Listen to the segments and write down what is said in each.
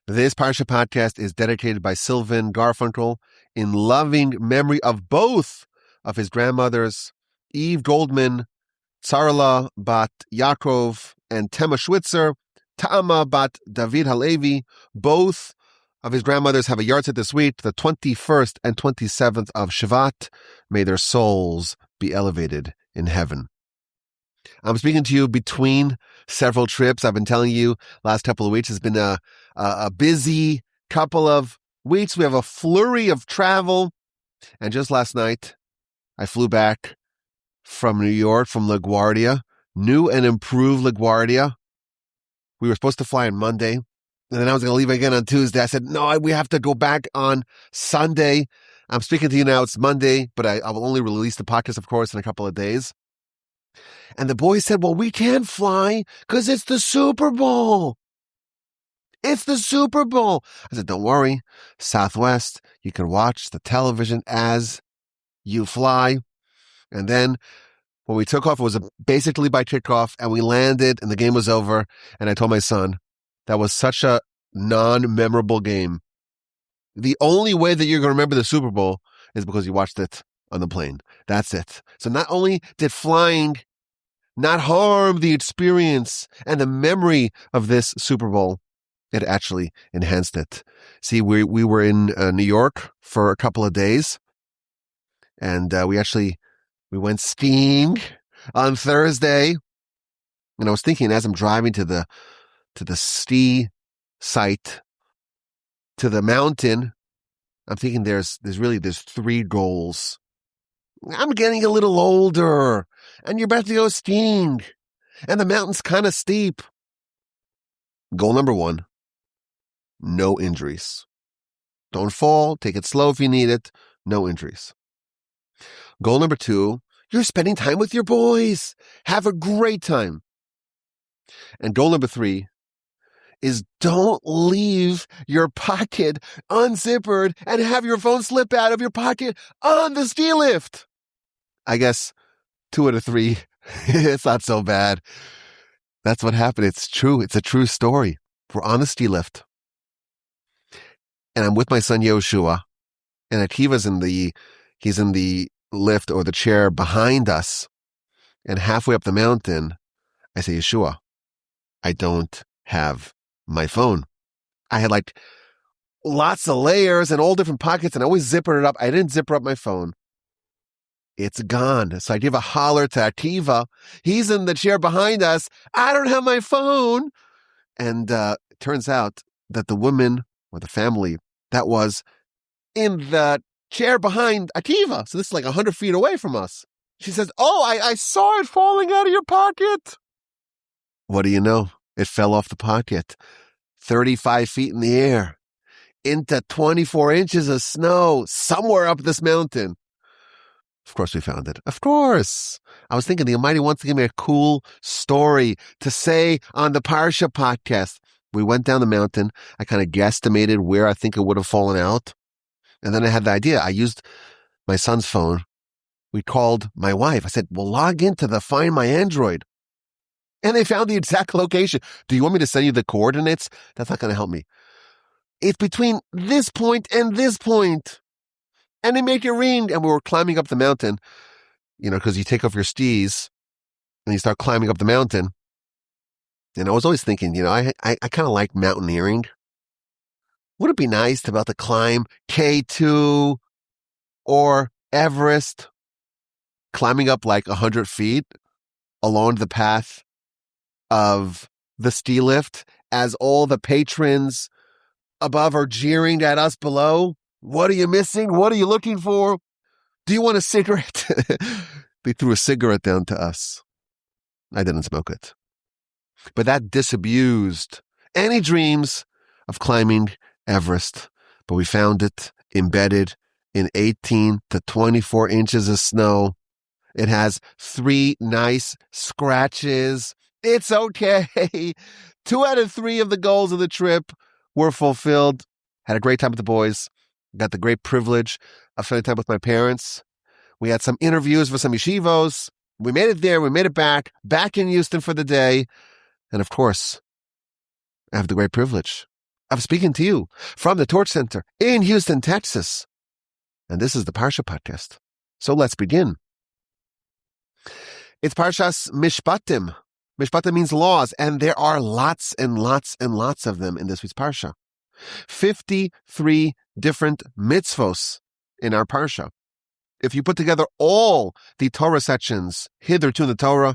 This Parsha Podcast is dedicated by Sylvan Garfunkel in loving memory of both of his grandmothers, Eve Goldmann, Czarlא bat Ya'akov, and Tema Schwitzer, Ta'amah bat David Halevi. Both of his grandmothers have a yahrzeit this week, the 21st and 27th of Shevat. May their souls be elevated in heaven. I'm speaking to you between several trips. I've been telling you last couple of weeks has been a busy couple of weeks. We have a flurry of travel. And just last night, I flew back from New York, from LaGuardia, new and improved LaGuardia. We were supposed to fly on Monday, and then I was going to leave again on Tuesday. I said, no, we have to go back on Sunday. I'm speaking to you now. It's Monday, but I will only release the podcast, of course, in a couple of days. And the boys said, well, we can't fly because it's the Super Bowl. It's the Super Bowl. I said, don't worry. Southwest, you can watch the television as you fly. And then when we took off, it was basically by kickoff, and we landed and the game was over. And I told my son, that was such a non-memorable game. The only way that you're going to remember the Super Bowl is because you watched it on the plane. That's it. So not only did flying not harm the experience and the memory of this Super Bowl, it actually enhanced it. See, we were in New York for a couple of days, and we went skiing on Thursday. And I was thinking, as I'm driving to the ski site, to the mountain, I'm thinking there's three goals. I'm getting a little older, and you're about to go skiing, and the mountain's kind of steep. Goal number 1, no injuries. Don't fall, take it slow if you need it, no injuries. Goal number 2, you're spending time with your boys. Have a great time. And goal number 3 is don't leave your pocket unzippered and have your phone slip out of your pocket on the ski lift. I guess 2 out of 3, it's not so bad. That's what happened. It's true. It's a true story. We're on the ski lift, and I'm with my son Yoshua, and Akiva's he's in the lift or the chair behind us, and halfway up the mountain, I say, Yeshua, I don't have my phone. I had like lots of layers and all different pockets, and I always zippered it up. I didn't zipper up my phone. It's gone. So I give a holler to Akiva. He's in the chair behind us. I don't have my phone. And it turns out that the woman or the family that was in the chair behind Akiva, so this is like 100 feet away from us, she says, oh, I saw it falling out of your pocket. What do you know? It fell off the pocket, 35 feet in the air, into 24 inches of snow somewhere up this mountain. Of course we found it. Of course. I was thinking the Almighty wants to give me a cool story to say on the Parsha Podcast. We went down the mountain. I kind of guesstimated where I think it would have fallen out. And then I had the idea. I used my son's phone. We called my wife. I said, well, log into the Find My Android. And they found the exact location. Do you want me to send you the coordinates? That's not going to help me. It's between this point and this point. And they make it ring. And we were climbing up the mountain, because you take off your skis and you start climbing up the mountain. And I was always thinking, I kind of like mountaineering. Would it be nice to be able to climb K2 or Everest, climbing up like 100 feet along the path of the ski lift as all the patrons above are jeering at us below? What are you missing? What are you looking for? Do you want a cigarette? They threw a cigarette down to us. I didn't smoke it. But that disabused any dreams of climbing Everest. But we found it embedded in 18 to 24 inches of snow. It has 3 nice scratches. It's okay. 2 out of 3 of the goals of the trip were fulfilled. Had a great time with the boys. Got the great privilege of spending time with my parents. We had some interviews for some yeshivos. We made it there. We made it back in Houston for the day. And of course, I have the great privilege of speaking to you from the Torch Center in Houston, Texas. And this is the Parsha Podcast. So let's begin. It's Parshas Mishpatim. Mishpatim means laws, and there are lots and lots and lots of them in this week's Parsha. 53 different mitzvos in our Parsha. If you put together all the Torah sections hitherto in the Torah,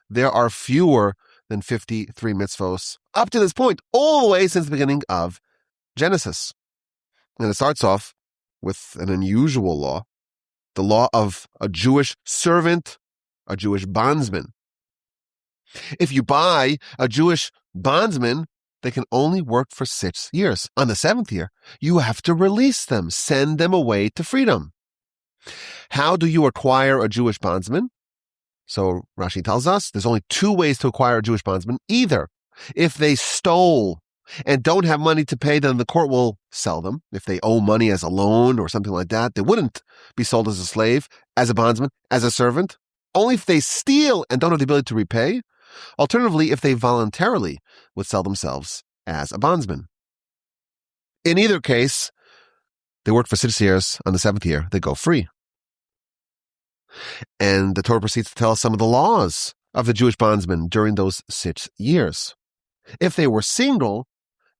there are fewer than 53 mitzvos up to this point, all the way since the beginning of Genesis. And it starts off with an unusual law, the law of a Jewish servant, a Jewish bondsman. If you buy a Jewish bondsman, they can only work for 6 years. On the 7th year, you have to release them, send them away to freedom. How do you acquire a Jewish bondsman? So Rashi tells us there's only 2 ways to acquire a Jewish bondsman. Either if they stole and don't have money to pay, then the court will sell them. If they owe money as a loan or something like that, they wouldn't be sold as a slave, as a bondsman, as a servant. Only if they steal and don't have the ability to repay. Alternatively, if they voluntarily would sell themselves as a bondsman. In either case, they work for 6 years. On the 7th year, they go free. And the Torah proceeds to tell us some of the laws of the Jewish bondsman during those 6 years. If they were single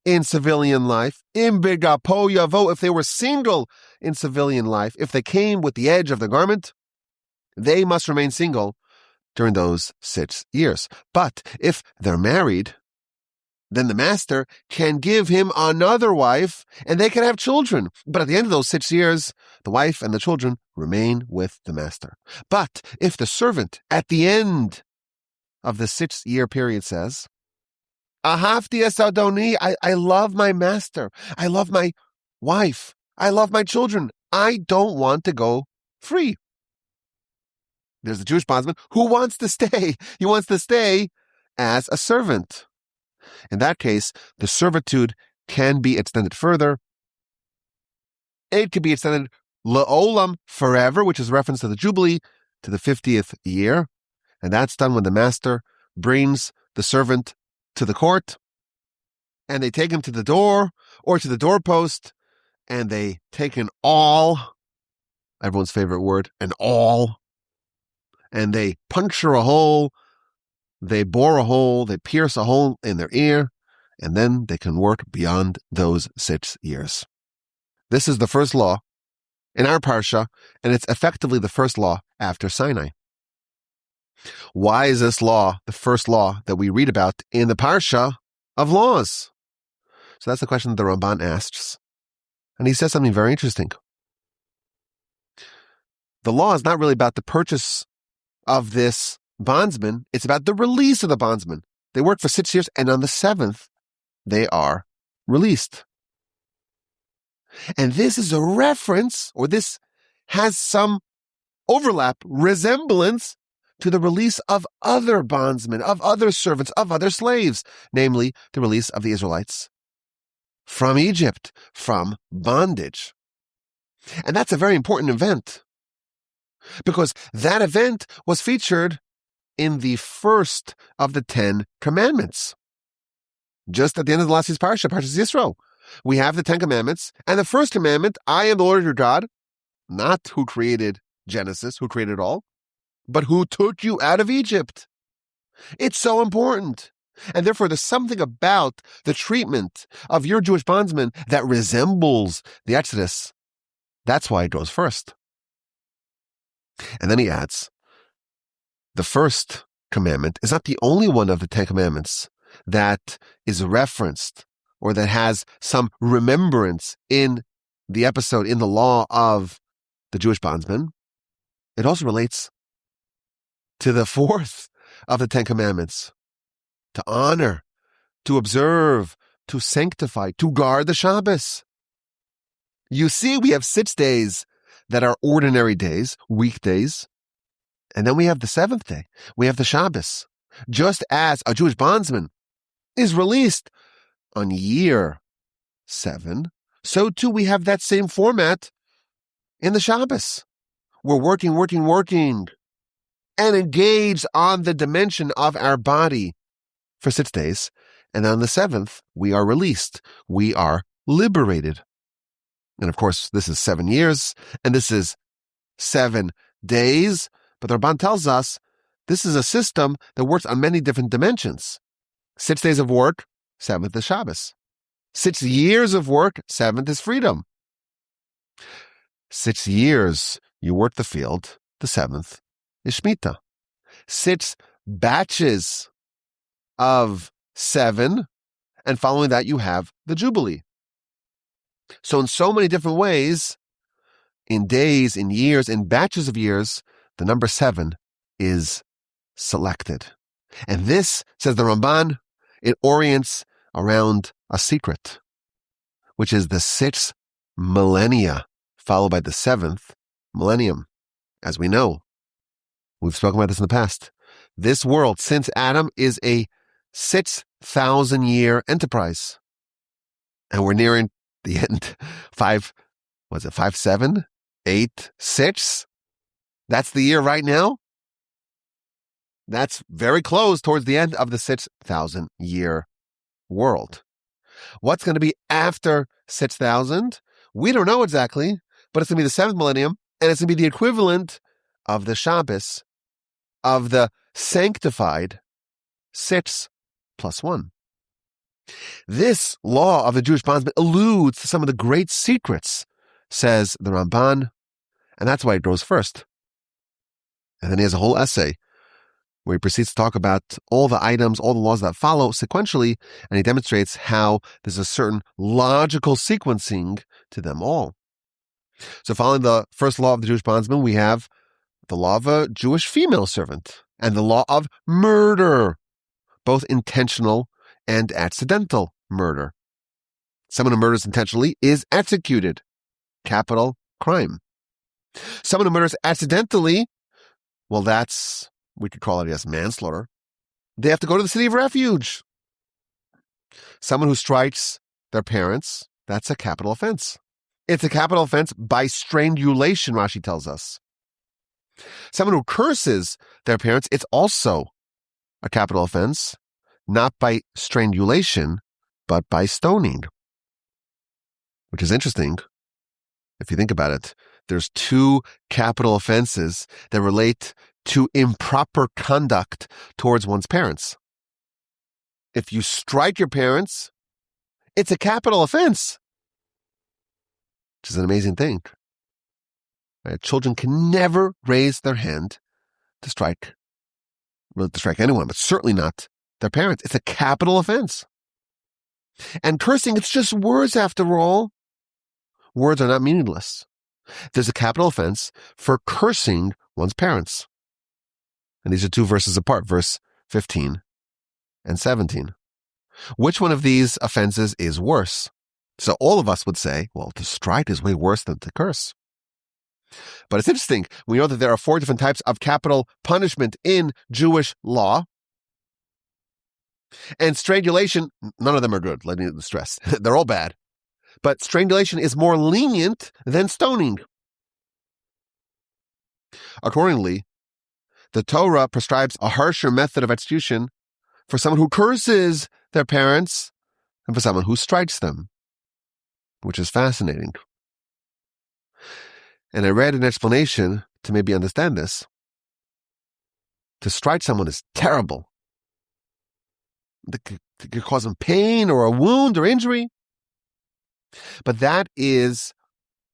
in civilian life, im begapo yavo, if they were single in civilian life, if they came with the edge of the garment, they must remain single during those 6 years. But if they're married, then the master can give him another wife and they can have children. But at the end of those 6 years, the wife and the children remain with the master. But if the servant at the end of the 6-year period says, Ahavti es Adoni, I love my master, I love my wife, I love my children, I don't want to go free. There's the Jewish bondsman who wants to stay. He wants to stay as a servant. In that case, the servitude can be extended further. It can be extended la'olam, forever, which is a reference to the Jubilee, to the 50th year. And that's done when the master brings the servant to the court, and they take him to the door or to the doorpost, and they take an awl, everyone's favorite word, an awl, and they puncture a hole, they bore a hole, they pierce a hole in their ear, and then they can work beyond those 6 years. This is the first law in our Parsha, and it's effectively the first law after Sinai. Why is this law the first law that we read about in the Parsha of laws? So that's the question that the Ramban asks. And he says something very interesting. The law is not really about the purchase of this bondsman. It's about the release of the bondsman. They work for 6 years, and on the 7th, they are released. And this is a reference, or this has some overlap, resemblance to the release of other bondsmen, of other servants, of other slaves, namely the release of the Israelites from Egypt, from bondage. And that's a very important event, because that event was featured in the first of the 10 commandments. Just at the end of the last year's Parsha, Parshas Yisro, we have the 10 commandments, and the first commandment, I am the Lord your God, not who created Genesis, who created all, but who took you out of Egypt. It's so important. And therefore, there's something about the treatment of your Jewish bondsman that resembles the Exodus. That's why it goes first. And then he adds, the first commandment is not the only one of the 10 commandments that is referenced or that has some remembrance in the episode, in the law of the Jewish bondsman. It also relates to the fourth of the 10 commandments, to honor, to observe, to sanctify, to guard the Shabbos. You see, we have 6 days that are ordinary days, weekdays, and then we have the 7th day. We have the Shabbos. Just as a Jewish bondsman is released on year 7, so too we have that same format in the Shabbos. We're working, and engaged on the dimension of our body for 6 days. And on the seventh, we are released. We are liberated. And of course, this is 7 years, and this is 7 days. But the Ramban tells us this is a system that works on many different dimensions. 6 days of work, 7th is Shabbos. 6 years of work, 7th is freedom. 6 years you work the field, the 7th is Shemitah. 6 batches of 7, and following that you have the Jubilee. So in so many different ways, in days, in years, in batches of years, the number 7 is selected. And this, says the Ramban, it orients around a secret, which is the 6 millennia, followed by the 7th millennium. As we know, we've spoken about this in the past. This world, since Adam, is a 6,000-year enterprise. And we're nearing the end. 5, 7, 8, 6? That's the year right now? That's very close towards the end of the 6,000-year world. What's going to be after 6,000? We don't know exactly, but it's going to be the 7th millennium, and it's going to be the equivalent of the Shabbos, of the sanctified 6 plus 1. This law of the Jewish bondsman alludes to some of the great secrets, says the Ramban, and that's why it goes first. And then he has a whole essay where he proceeds to talk about all the items, all the laws that follow sequentially, and he demonstrates how there's a certain logical sequencing to them all. So following the first law of the Jewish bondsman, we have the law of a Jewish female servant and the law of murder, both intentional and accidental murder. Someone who murders intentionally is executed. Capital crime. Someone who murders accidentally, well, we could call it as manslaughter. They have to go to the city of refuge. Someone who strikes their parents, that's a capital offense. It's a capital offense by strangulation, Rashi tells us. Someone who curses their parents, it's also a capital offense, not by strangulation, but by stoning. Which is interesting. If you think about it, there's 2 capital offenses that relate to improper conduct towards one's parents. If you strike your parents, it's a capital offense, which is an amazing thing. Right? Children can never raise their hand to strike anyone, but certainly not their parents. It's a capital offense. And cursing, it's just words after all. Words are not meaningless. There's a capital offense for cursing one's parents. And these are 2 verses apart, verse 15 and 17. Which one of these offenses is worse? So all of us would say, well, to strike is way worse than to curse. But it's interesting. We know that there are 4 different types of capital punishment in Jewish law. And strangulation, none of them are good, let me stress. They're all bad. But strangulation is more lenient than stoning. Accordingly, the Torah prescribes a harsher method of execution for someone who curses their parents and for someone who strikes them, which is fascinating. And I read an explanation to maybe understand this. To strike someone is terrible. It could cause them pain or a wound or injury. But that is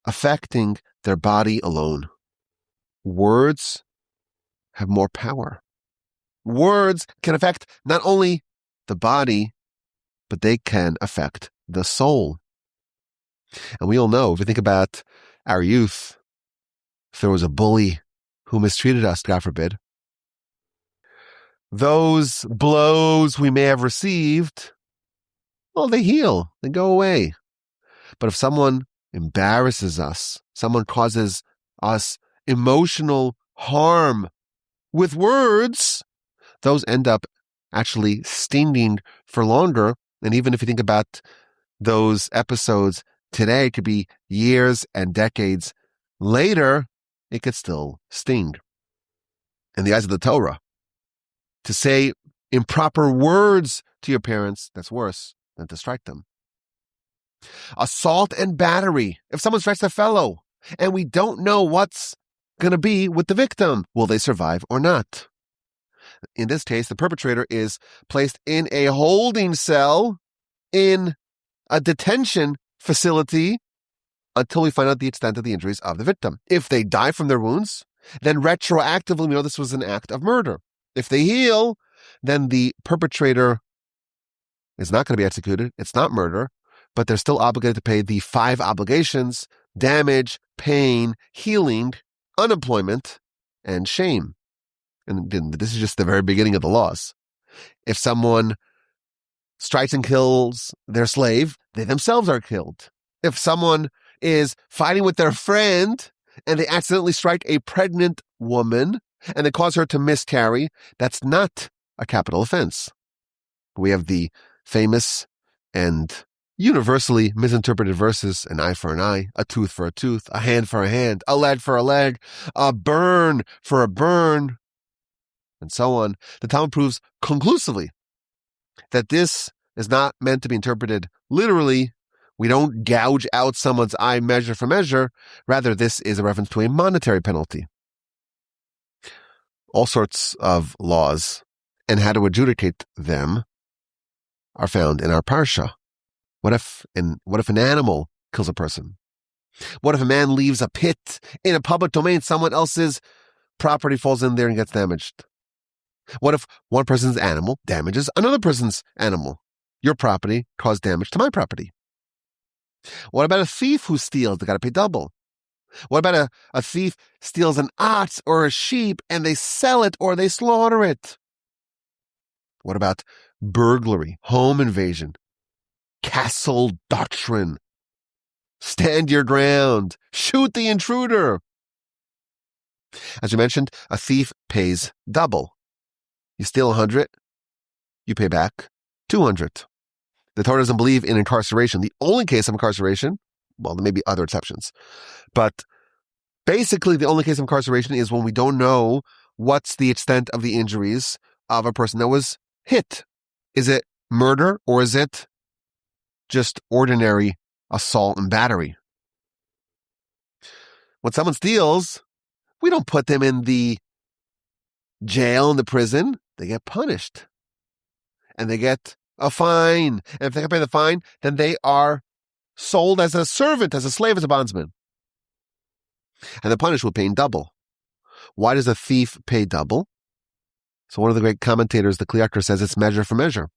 affecting their body alone. Words have more power. Words can affect not only the body, but they can affect the soul. And we all know, if we think about our youth, if there was a bully who mistreated us, God forbid, those blows we may have received, well, they heal, they go away. But if someone embarrasses us, someone causes us emotional harm with words, those end up actually stinging for longer. And even if you think about those episodes today, it could be years and decades later, it could still sting. In the eyes of the Torah, to say improper words to your parents, that's worse than to strike them. Assault and battery. If someone strikes a fellow and we don't know what's going to be with the victim, will they survive or not? In this case, the perpetrator is placed in a holding cell in a detention facility until we find out the extent of the injuries of the victim. If they die from their wounds, then retroactively we know this was an act of murder. If they heal, then the perpetrator is not going to be executed. It's not murder, but they're still obligated to pay the 5 obligations: damage, pain, healing, unemployment, and shame. And this is just the very beginning of the laws. If someone strikes and kills their slave, they themselves are killed. If someone is fighting with their friend and they accidentally strike a pregnant woman and they cause her to miscarry, that's not a capital offense. We have the famous and universally misinterpreted verses: an eye for an eye, a tooth for a tooth, a hand for a hand, a leg for a leg, a burn for a burn, and so on. The Talmud proves conclusively that this is not meant to be interpreted literally. We don't gouge out someone's eye measure for measure. Rather, this is a reference to a monetary penalty. All sorts of laws and how to adjudicate them are found in our Parsha. What if an animal kills a person? What if a man leaves a pit in a public domain? Someone else's property falls in there and gets damaged. What if one person's animal damages another person's animal? Your property caused damage to my property. What about a thief who steals? They got to pay double. What about a thief steals an ox or a sheep and they sell it or they slaughter it? What about burglary, home invasion, castle doctrine? Stand your ground. Shoot the intruder. As we mentioned, a thief pays double. You steal 100, you pay back 200. The Torah doesn't believe in incarceration. The only case of incarceration, well, there may be other exceptions, but basically the only case of incarceration is when we don't know what's the extent of the injuries of a person that was hit. Is it murder or is it just ordinary assault and battery? When someone steals, we don't put them in the jail, in the prison. They get punished. And they get a fine. And if they can pay the fine, then they are sold as a servant, as a slave, as a bondsman. And they're punished with paying double. Why does a thief pay double? So one of the great commentators, the Kliakar, says it's measure for measure.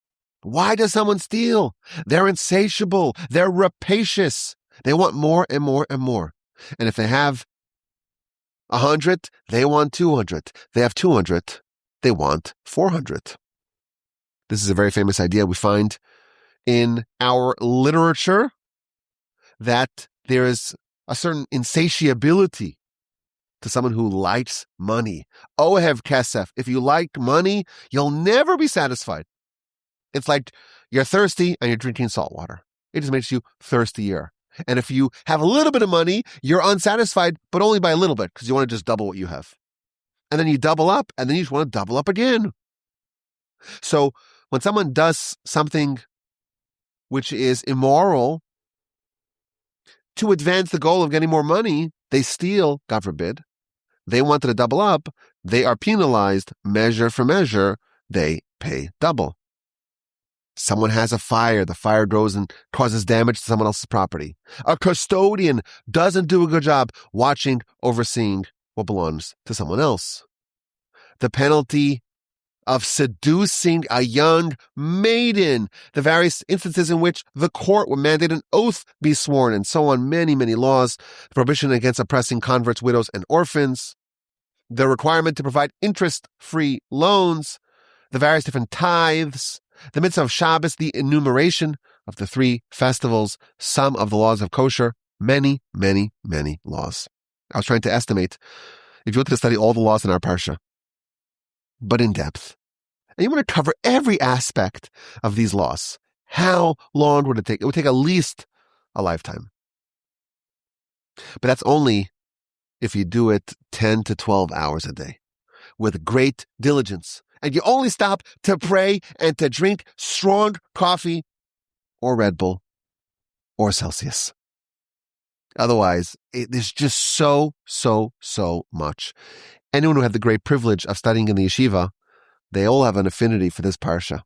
Why does someone steal? They're insatiable. They're rapacious. They want more and more and more. And if they have 100, they want 200. They have 200, they want 400. This is a very famous idea we find in our literature, that there is a certain insatiability to someone who likes money. Ohev kesef. If you like money, you'll never be satisfied. It's like you're thirsty and you're drinking salt water. It just makes you thirstier. And if you have a little bit of money, you're unsatisfied, but only by a little bit, because you want to just double what you have. And then you double up, and then you just want to double up again. So when someone does something which is immoral to advance the goal of getting more money, they steal, God forbid. They wanted to double up. They are penalized measure for measure. They pay double. Someone has a fire. The fire grows and causes damage to someone else's property. A custodian doesn't do a good job watching, overseeing what belongs to someone else. The penalty of seducing a young maiden, the various instances in which the court would mandate an oath be sworn, and so on, many, many laws, the prohibition against oppressing converts, widows, and orphans, the requirement to provide interest-free loans, the various different tithes, the mitzvah of Shabbos, the enumeration of the 3 festivals, some of the laws of kosher, many, many, many laws. I was trying to estimate, if you wanted to study all the laws in our Parsha, but in depth, and you want to cover every aspect of these laws, how long would it take? It would take at least a lifetime. But that's only if you do it 10 to 12 hours a day with great diligence and you only stop to pray and to drink strong coffee or Red Bull or Celsius. Otherwise, there's just so much. Anyone who had the great privilege of studying in the yeshiva, they all have an affinity for this parsha.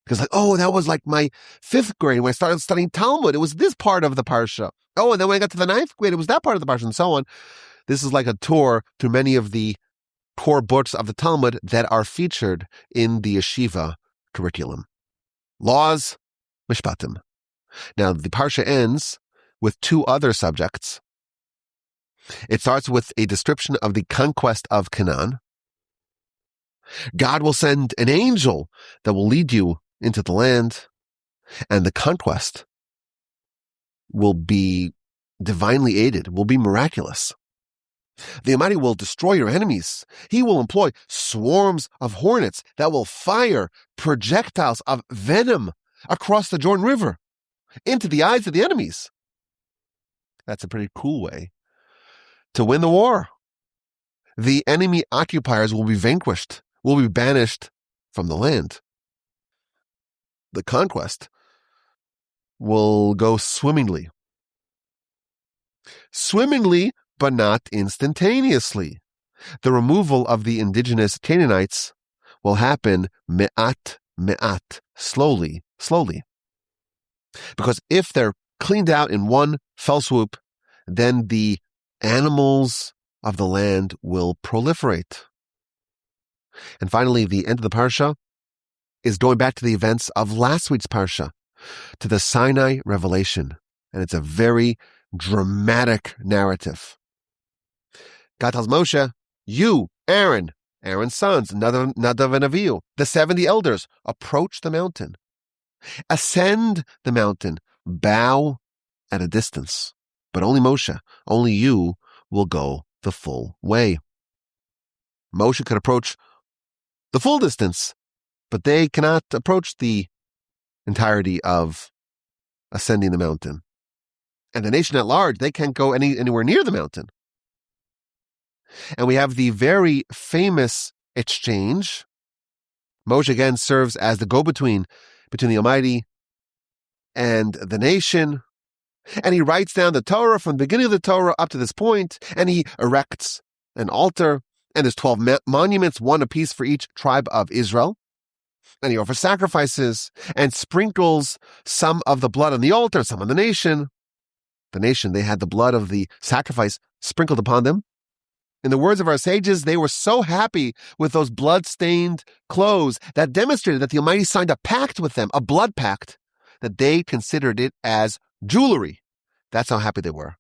Because that was like my 5th grade when I started studying Talmud. It was this part of the parsha. And then when I got to the 9th grade, it was that part of the parsha, and so on. This is like a tour through many of the core books of the Talmud that are featured in the yeshiva curriculum. Laws, Mishpatim. Now, the parsha ends with 2 other subjects. It starts with a description of the conquest of Canaan. God will send an angel that will lead you into the land, and the conquest will be divinely aided, will be miraculous. The Almighty will destroy your enemies. He will employ swarms of hornets that will fire projectiles of venom across the Jordan River into the eyes of the enemies. That's a pretty cool way to win the war. The enemy occupiers will be vanquished, will be banished from the land. The conquest will go swimmingly. Swimmingly, but not instantaneously. The removal of the indigenous Canaanites will happen me'at, slowly. Because if they're cleaned out in one fell swoop, then the animals of the land will proliferate. And finally, the end of the parsha is going back to the events of last week's parsha, to the Sinai Revelation. And it's a very dramatic narrative. God tells Moshe, you, Aaron's sons, Nadav and Avihu, the 70 elders, approach the mountain. Ascend the mountain, bow at a distance. But only Moshe, only you will go the full way. Moshe could approach the full distance, but they cannot approach the entirety of ascending the mountain. And the nation at large, they can't go anywhere near the mountain. And we have the very famous exchange. Moshe again serves as the go-between between the Almighty and the nation. And he writes down the Torah from the beginning of the Torah up to this point, and he erects an altar, and there's 12 monuments, one apiece for each tribe of Israel. And he offers sacrifices and sprinkles some of the blood on the altar, some on the nation. The nation, they had the blood of the sacrifice sprinkled upon them. In the words of our sages, they were so happy with those blood-stained clothes that demonstrated that the Almighty signed a pact with them, a blood pact, that they considered it as jewelry. That's how happy they were.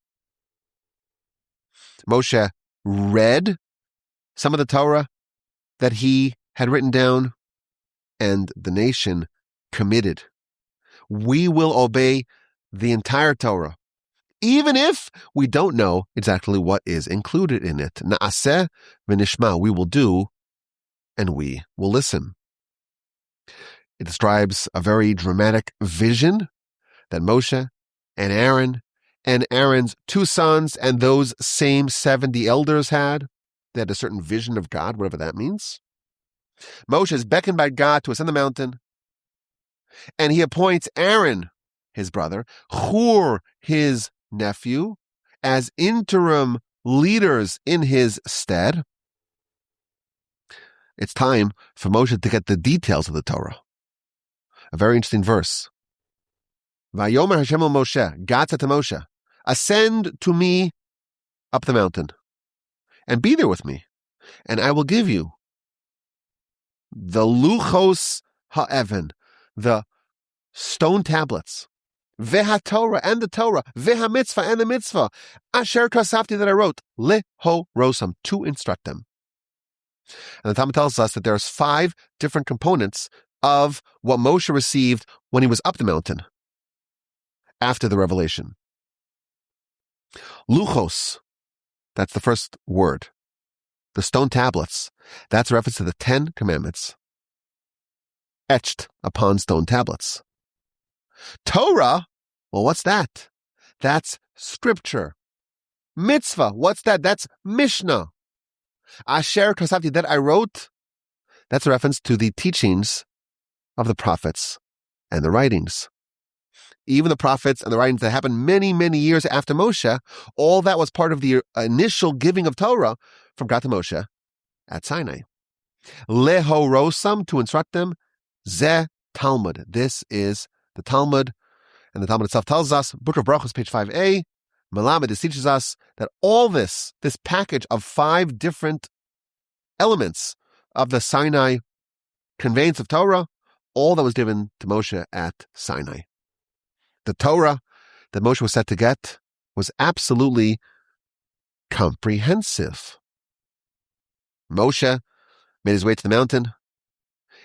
Moshe read some of the Torah that he had written down, and the nation committed. We will obey the entire Torah, even if we don't know exactly what is included in it. Na'aseh v'nishma, we will do, and we will listen. It describes a very dramatic vision that Moshe and Aaron's 2 sons and those same 70 elders had. They had a certain vision of God, whatever that means. Moshe is beckoned by God to ascend the mountain, and he appoints Aaron, his brother, Hur, his nephew, as interim leaders in his stead. It's time for Moshe to get the details of the Torah. A very interesting verse. Vayomer Hashem el Moshe, God said to Moshe, ascend to me up the mountain, and be there with me, and I will give you the luchos ha'evan, the stone tablets, veha Torah and the Torah, veha mitzvah and the mitzvah, asher kasafti that I wrote, leho rosam, to instruct them. And the Talmud tells us that there's 5 different components of what Moshe received when he was up the mountain after the revelation. Luchos, that's the first word. The stone tablets, that's a reference to the 10 commandments etched upon stone tablets. Torah, well, what's that? That's scripture. Mitzvah, what's that? That's Mishnah. Asher kasavti, that I wrote, That's a reference to the teachings of the prophets and the writings. Even the prophets and the writings that happened many, many years after Moshe, all that was part of the initial giving of Torah from God to Moshe at Sinai. Lehorosam, to instruct them, ze Talmud. This is the Talmud, and the Talmud itself tells us, Book of Brachos, page 5a, Melamed, this teaches us that all this package of 5 different elements of the Sinai conveyance of Torah, all that was given to Moshe at Sinai. The Torah that Moshe was set to get was absolutely comprehensive. Moshe made his way to the mountain,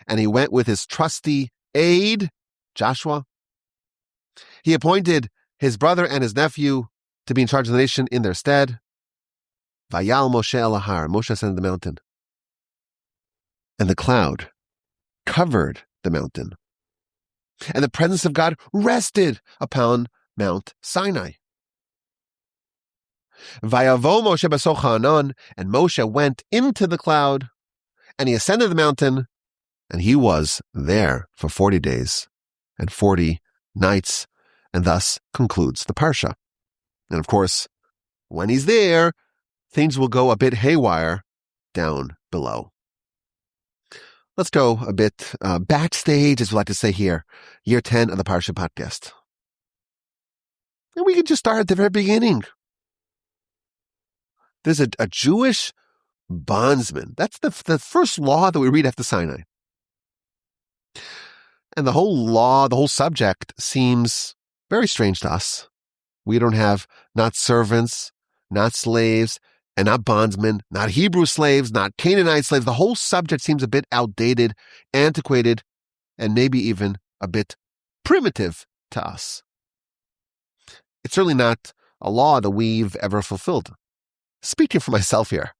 and he went with his trusty aide, Joshua. He appointed his brother and his nephew to be in charge of the nation in their stead. Vayal Moshe el Har, Moshe ascended the mountain, and the cloud covered the mountain, and the presence of God rested upon Mount Sinai. Vayavo Moshe b'socha anon, and Moshe went into the cloud, and he ascended the mountain, and he was there for 40 days and 40 nights, and thus concludes the Parsha. And of course, when he's there, things will go a bit haywire down below. Let's go a bit backstage, as we like to say here, year 10 of the Parsha Podcast. And we can just start at the very beginning. There's a Jewish bondsman. That's the first law that we read after Sinai. And the whole law, the whole subject seems very strange to us. We don't have not servants, not slaves, and not bondsmen, not Hebrew slaves, not Canaanite slaves. The whole subject seems a bit outdated, antiquated, and maybe even a bit primitive to us. It's certainly not a law that we've ever fulfilled. Speaking for myself here,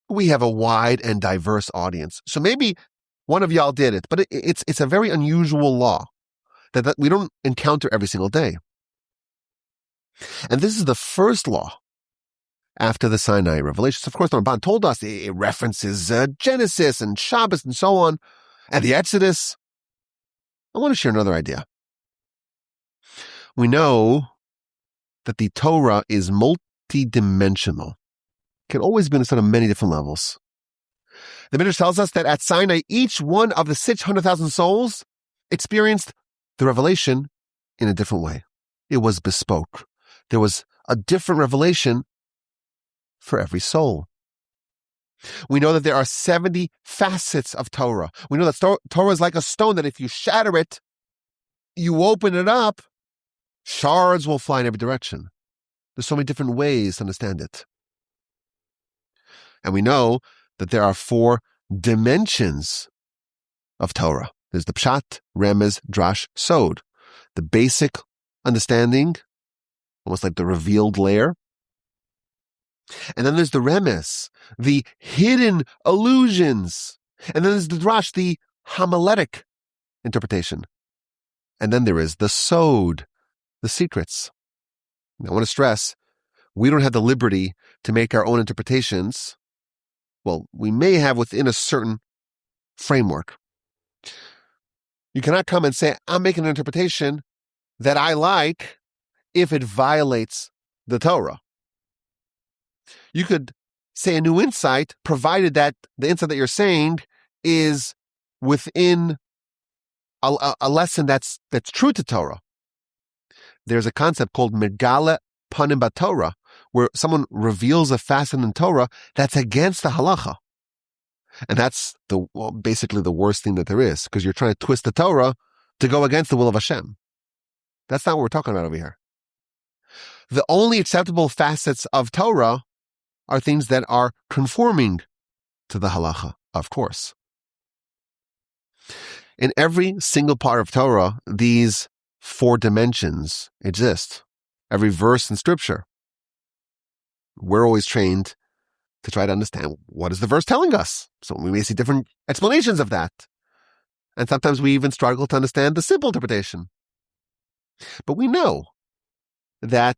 we have a wide and diverse audience. So maybe one of y'all did it, but it's a very unusual law that we don't encounter every single day. And this is the first law after the Sinai Revelation. So of course, the Ramban told us it references Genesis and Shabbos and so on, and the Exodus. I want to share another idea. We know that the Torah is multidimensional. It can always be understood on many different levels. The Midrash tells us that at Sinai, each one of the 600,000 souls experienced the revelation in a different way. It was bespoke. There was a different revelation for every soul. We know that there are 70 facets of Torah. We know that Torah is like a stone that if you shatter it, you open it up, shards will fly in every direction. There's so many different ways to understand it. And we know that there are 4 dimensions of Torah. There's the Pshat, Remez, Drash, Sod. The basic understanding, almost like the revealed layer. And then there's the Remez, the hidden allusions. And then there's the Drash, the homiletic interpretation. And then there is the Sod, the secrets. Now, I want to stress, we don't have the liberty to make our own interpretations. Well, we may have within a certain framework. You cannot come and say, I'm making an interpretation that I like if it violates the Torah. You could say a new insight, provided that the insight that you're saying is within a lesson that's true to Torah. There's a concept called Megala Panim BaTorah, where someone reveals a facet in Torah that's against the halacha. And that's basically the worst thing that there is, because you're trying to twist the Torah to go against the will of Hashem. That's not what we're talking about over here. The only acceptable facets of Torah are things that are conforming to the halacha, of course. In every single part of Torah, these 4 dimensions exist. Every verse in Scripture. We're always trained to try to understand, what is the verse telling us? So we may see different explanations of that. And sometimes we even struggle to understand the simple interpretation. But we know that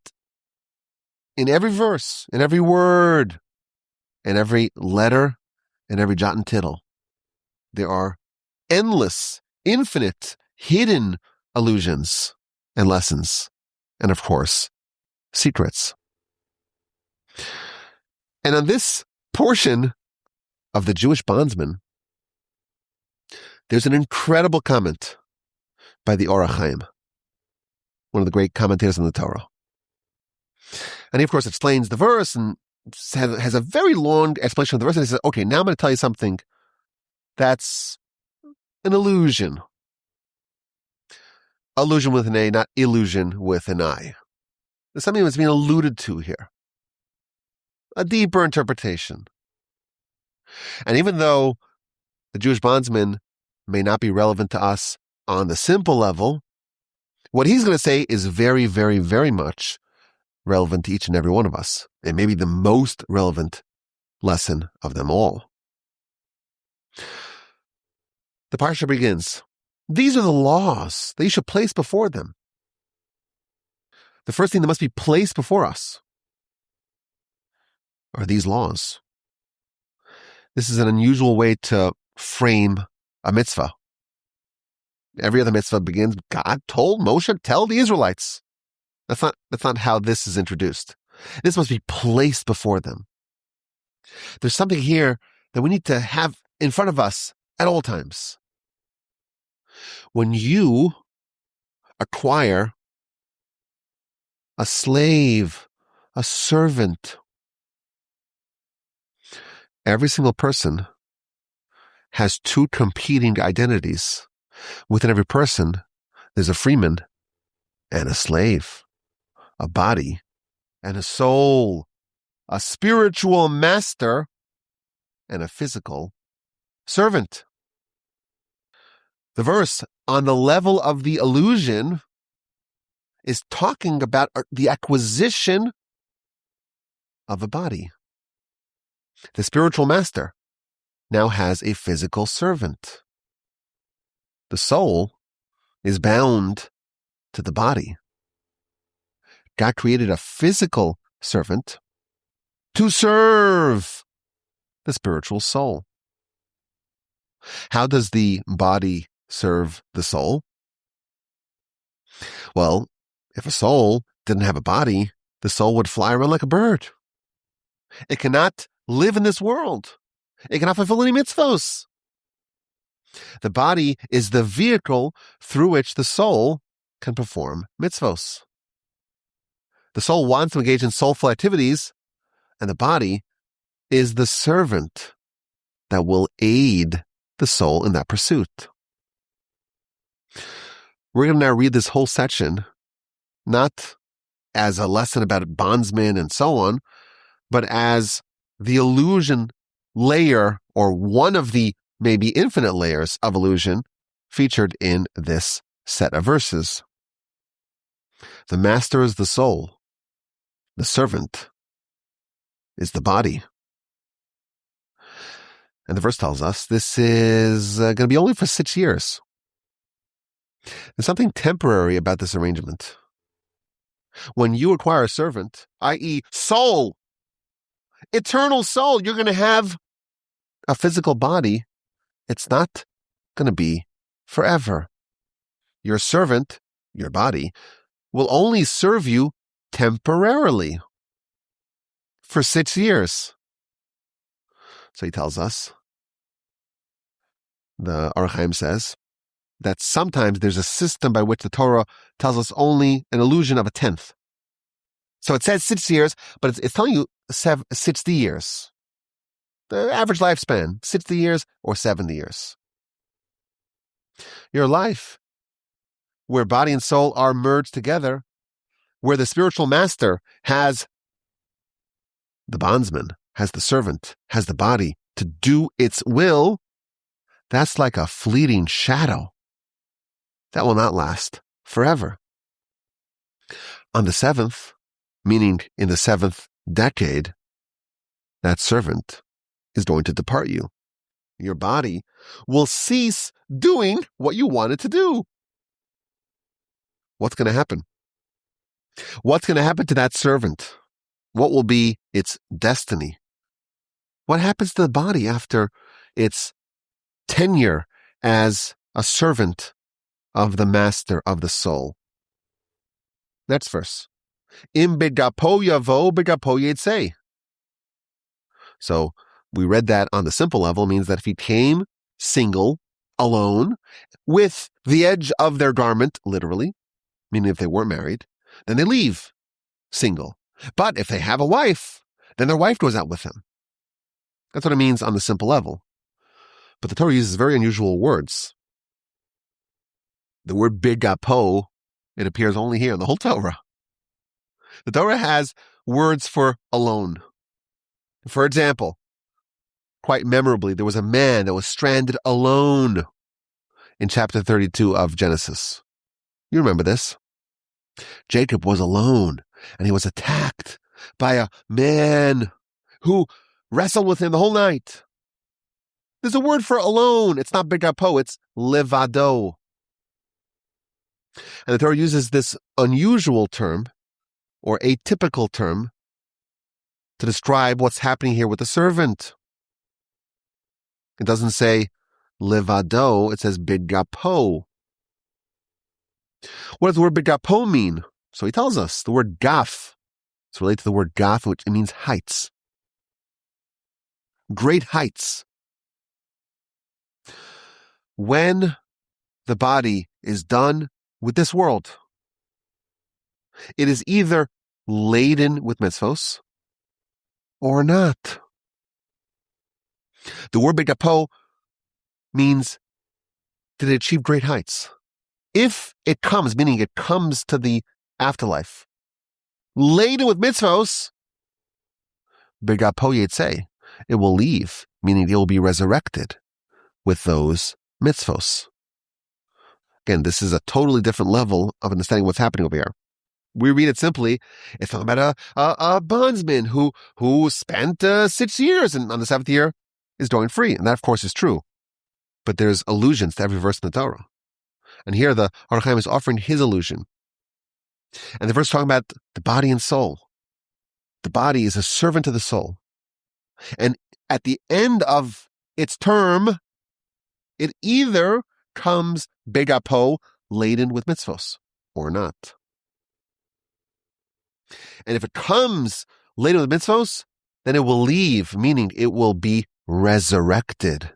in every verse, in every word, in every letter, in every jot and tittle, there are endless, infinite, hidden allusions and lessons, and of course, secrets. And on this portion of the Jewish bondsman, there's an incredible comment by the Or HaChaim, one of the great commentators on the Torah. And he, of course, explains the verse and has a very long explanation of the verse. And he says, okay, now I'm going to tell you something that's an illusion. Illusion with an A, not illusion with an I. There's something that's being alluded to here. A deeper interpretation. And even though the Jewish bondsman may not be relevant to us on the simple level, what he's going to say is very, very, very much relevant to each and every one of us. It may be the most relevant lesson of them all. The Parsha begins, these are the laws that you should place before them. The first thing that must be placed before us are these laws. This is an unusual way to frame a mitzvah. Every other mitzvah begins, God told Moshe, tell the Israelites. That's not how this is introduced. This must be placed before them. There's something here that we need to have in front of us at all times. When you acquire a slave, a servant, every single person has two competing identities. Within every person, there's a freeman and a slave, a body and a soul, a spiritual master and a physical servant. The verse on the level of the illusion is talking about the acquisition of a body. The spiritual master now has a physical servant. The soul is bound to the body. God created a physical servant to serve the spiritual soul. How does the body serve the soul? Well, if a soul didn't have a body, the soul would fly around like a bird. It cannot live in this world. It cannot fulfill any mitzvos. The body is the vehicle through which the soul can perform mitzvos. The soul wants to engage in soulful activities, and the body is the servant that will aid the soul in that pursuit. We're going to now read this whole section, not as a lesson about bondsmen and so on, but as the illusion layer, or one of the maybe infinite layers of illusion featured in this set of verses. The master is the soul. The servant is the body. And the verse tells us this is going to be only for 6 years. There's something temporary about this arrangement. When you acquire a servant, i.e. soul, eternal soul, you're going to have a physical body. It's not going to be forever. Your servant, your body, will only serve you temporarily for 6 years. So he tells us, the Or HaChaim says, that sometimes there's a system by which the Torah tells us only an illusion of a tenth. So it says 6 years, but it's telling you 60 years. The average lifespan, 60 years or 70 years. Your life, where body and soul are merged together, where the spiritual master has the bondsman, has the servant, has the body to do its will, that's like a fleeting shadow. That will not last forever. On the 7th, meaning in the 7th decade, that servant is going to depart you. Your body will cease doing what you wanted to do. What's going to happen? What's going to happen to that servant? What will be its destiny? What happens to the body after its tenure as a servant of the master of the soul. Next verse. Im begapo yavo begapo yahrtzeits. So we read that on the simple level means that if he came single, alone, with the edge of their garment, literally, meaning if they weren't married, then they leave single. But if they have a wife, then their wife goes out with them. That's what it means on the simple level. But the Torah uses very unusual words. The word begapo, it appears only here in the whole Torah. The Torah has words for alone. For example, quite memorably, there was a man that was stranded alone in chapter 32 of Genesis. You remember this. Jacob was alone, and he was attacked by a man who wrestled with him the whole night. There's a word for alone. It's not begapo, it's levado. And the Torah uses this unusual term, or atypical term, to describe what's happening here with the servant. It doesn't say levado, it says begapo. What does the word begapo mean? So he tells us the word gaf. It's related to the word gaf, which it means heights. Great heights. When the body is done with this world, it is either laden with mitzvos or not. The word begapo means did it achieve great heights? If it comes, meaning it comes to the afterlife, laden with mitzvos, begapo yahrtzeits, it will leave, meaning it will be resurrected with those mitzvos. Again, this is a totally different level of understanding what's happening over here. We read it simply. It's talking about a bondsman who spent 6 years and on the seventh year is going free. And that, of course, is true. But there's allusions to every verse in the Torah. And here the Ohr HaChaim is offering his allusion. And the verse is talking about the body and soul. The body is a servant of the soul. And at the end of its term, it either comes begapo, laden with mitzvos, or not. And if it comes laden with mitzvos, then it will leave, meaning it will be resurrected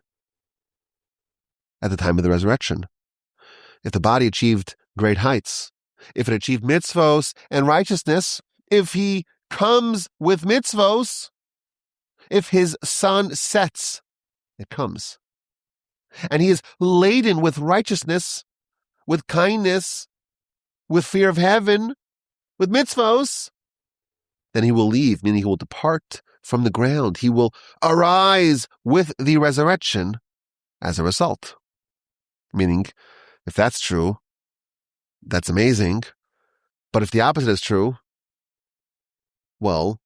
at the time of the resurrection. If the body achieved great heights, if it achieved mitzvos and righteousness, if he comes with mitzvos, if his sun sets, it comes. And he is laden with righteousness, with kindness, with fear of heaven, with mitzvos, then he will leave, meaning he will depart from the ground. He will arise with the resurrection as a result. Meaning, if that's true, that's amazing. But if the opposite is true, well,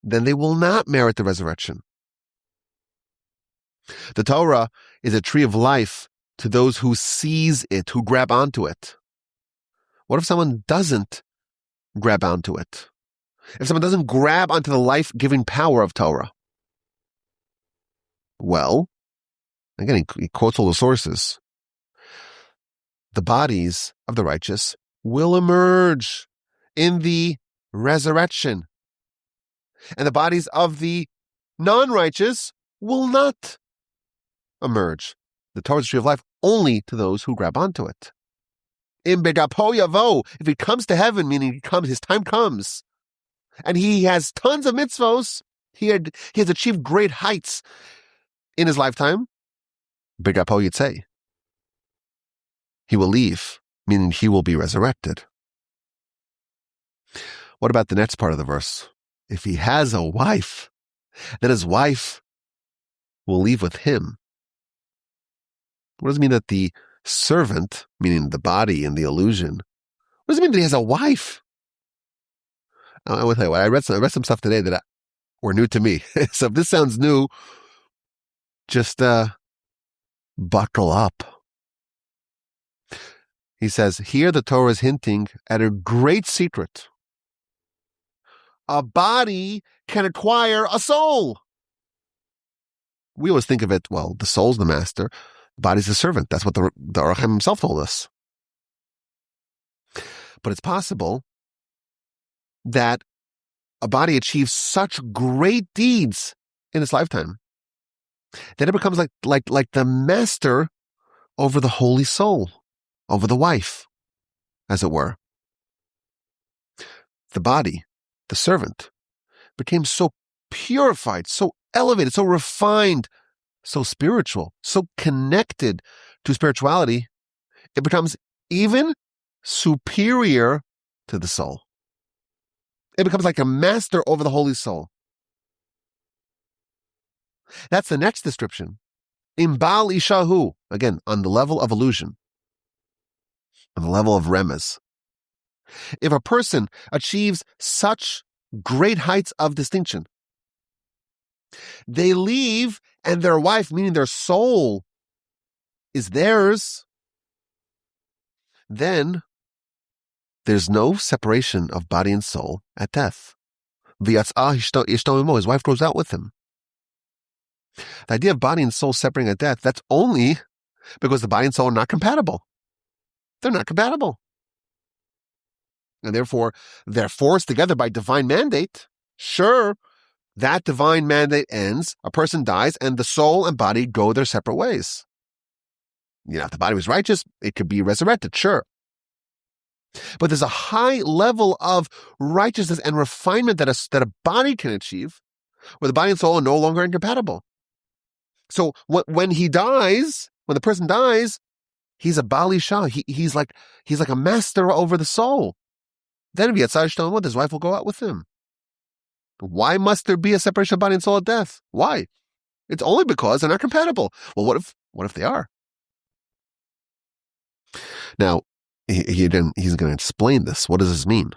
then they will not merit the resurrection. The Torah is a tree of life to those who seize it, who grab onto it. What if someone doesn't grab onto it? If someone doesn't grab onto the life-giving power of Torah? Well, again, he quotes all the sources. The bodies of the righteous will emerge in the resurrection. And the bodies of the non-righteous will not emerge. The Torah's tree of life only to those who grab onto it. Im begapo yavo, if he comes to heaven, meaning his time comes, and he has tons of mitzvos, he has achieved great heights in his lifetime, begapo yahrtzeits, he will leave, meaning he will be resurrected. What about the next part of the verse? If he has a wife, then his wife will leave with him. What does it mean that the servant, meaning the body and the illusion, what does it mean that he has a wife? I will tell you what, I read some stuff today that were new to me. So if this sounds new, just buckle up. He says, here the Torah is hinting at a great secret. A body can acquire a soul. We always think of it, well, the soul's the master. The body's a servant. That's what the Ohr HaChaim himself told us. But it's possible that a body achieves such great deeds in its lifetime that it becomes like the master over the holy soul, over the wife, as it were. The body, the servant, became so purified, so elevated, so refined, so spiritual, so connected to spirituality, it becomes even superior to the soul. It becomes like a master over the holy soul. That's the next description. Imbal ishahu, again, on the level of illusion, on the level of remez. If a person achieves such great heights of distinction, they leave and their wife, meaning their soul, is theirs, then there's no separation of body and soul at death. His wife goes out with him. The idea of body and soul separating at death, that's only because the body and soul are not compatible. They're not compatible. And therefore, they're forced together by divine mandate. Sure, that divine mandate ends, a person dies, and the soul and body go their separate ways. If the body was righteous, it could be resurrected, sure. But there's a high level of righteousness and refinement that a body can achieve, where the body and soul are no longer incompatible. So when he dies, when the person dies, he's a Bali Shah. He's like a master over the soul. Then if yahrtzeits, his wife will go out with him. Why must there be a separation of body and soul at death? Why? It's only because they're not compatible. Well, what if they are? Now, he's going to explain this. What does this mean?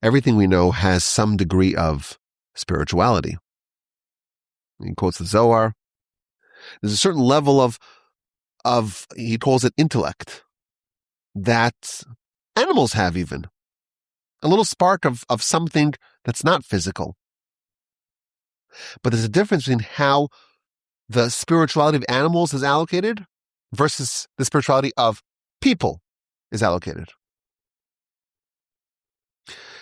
Everything we know has some degree of spirituality. He quotes the Zohar. There's a certain level of he calls it intellect, that animals have even. A little spark of something that's not physical. But there's a difference between how the spirituality of animals is allocated versus the spirituality of people is allocated.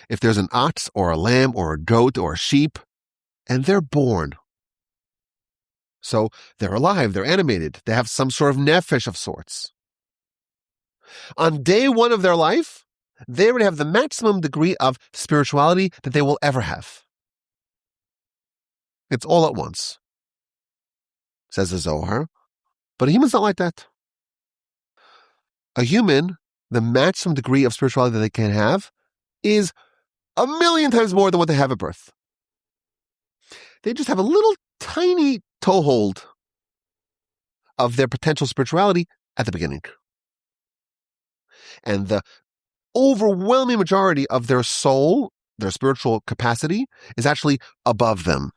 If there's an ox or a lamb or a goat or a sheep, and they're born, so they're alive, they're animated, they have some sort of nefesh of sorts. On day one of their life, they would have the maximum degree of spirituality that they will ever have. It's all at once, says the Zohar. But a human's not like that. A human, the maximum degree of spirituality that they can have is 1,000,000 times more than what they have at birth. They just have a little tiny toehold of their potential spirituality at the beginning. And the overwhelming majority of their soul, their spiritual capacity, is actually above them.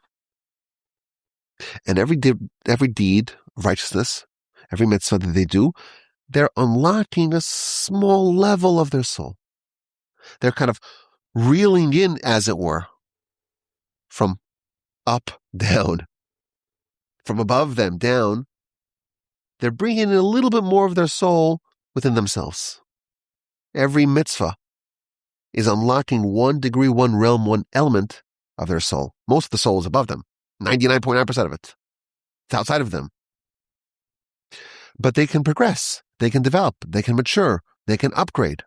And every deed of righteousness, every mitzvah that they do, they're unlocking a small level of their soul. They're kind of reeling in, as it were, from up, down, from above them, down. They're bringing in a little bit more of their soul within themselves. Every mitzvah is unlocking 1 degree, 1 realm, 1 element of their soul. Most of the soul is above them. 99.9% of it. It's outside of them. But they can progress. They can develop. They can mature. They can upgrade.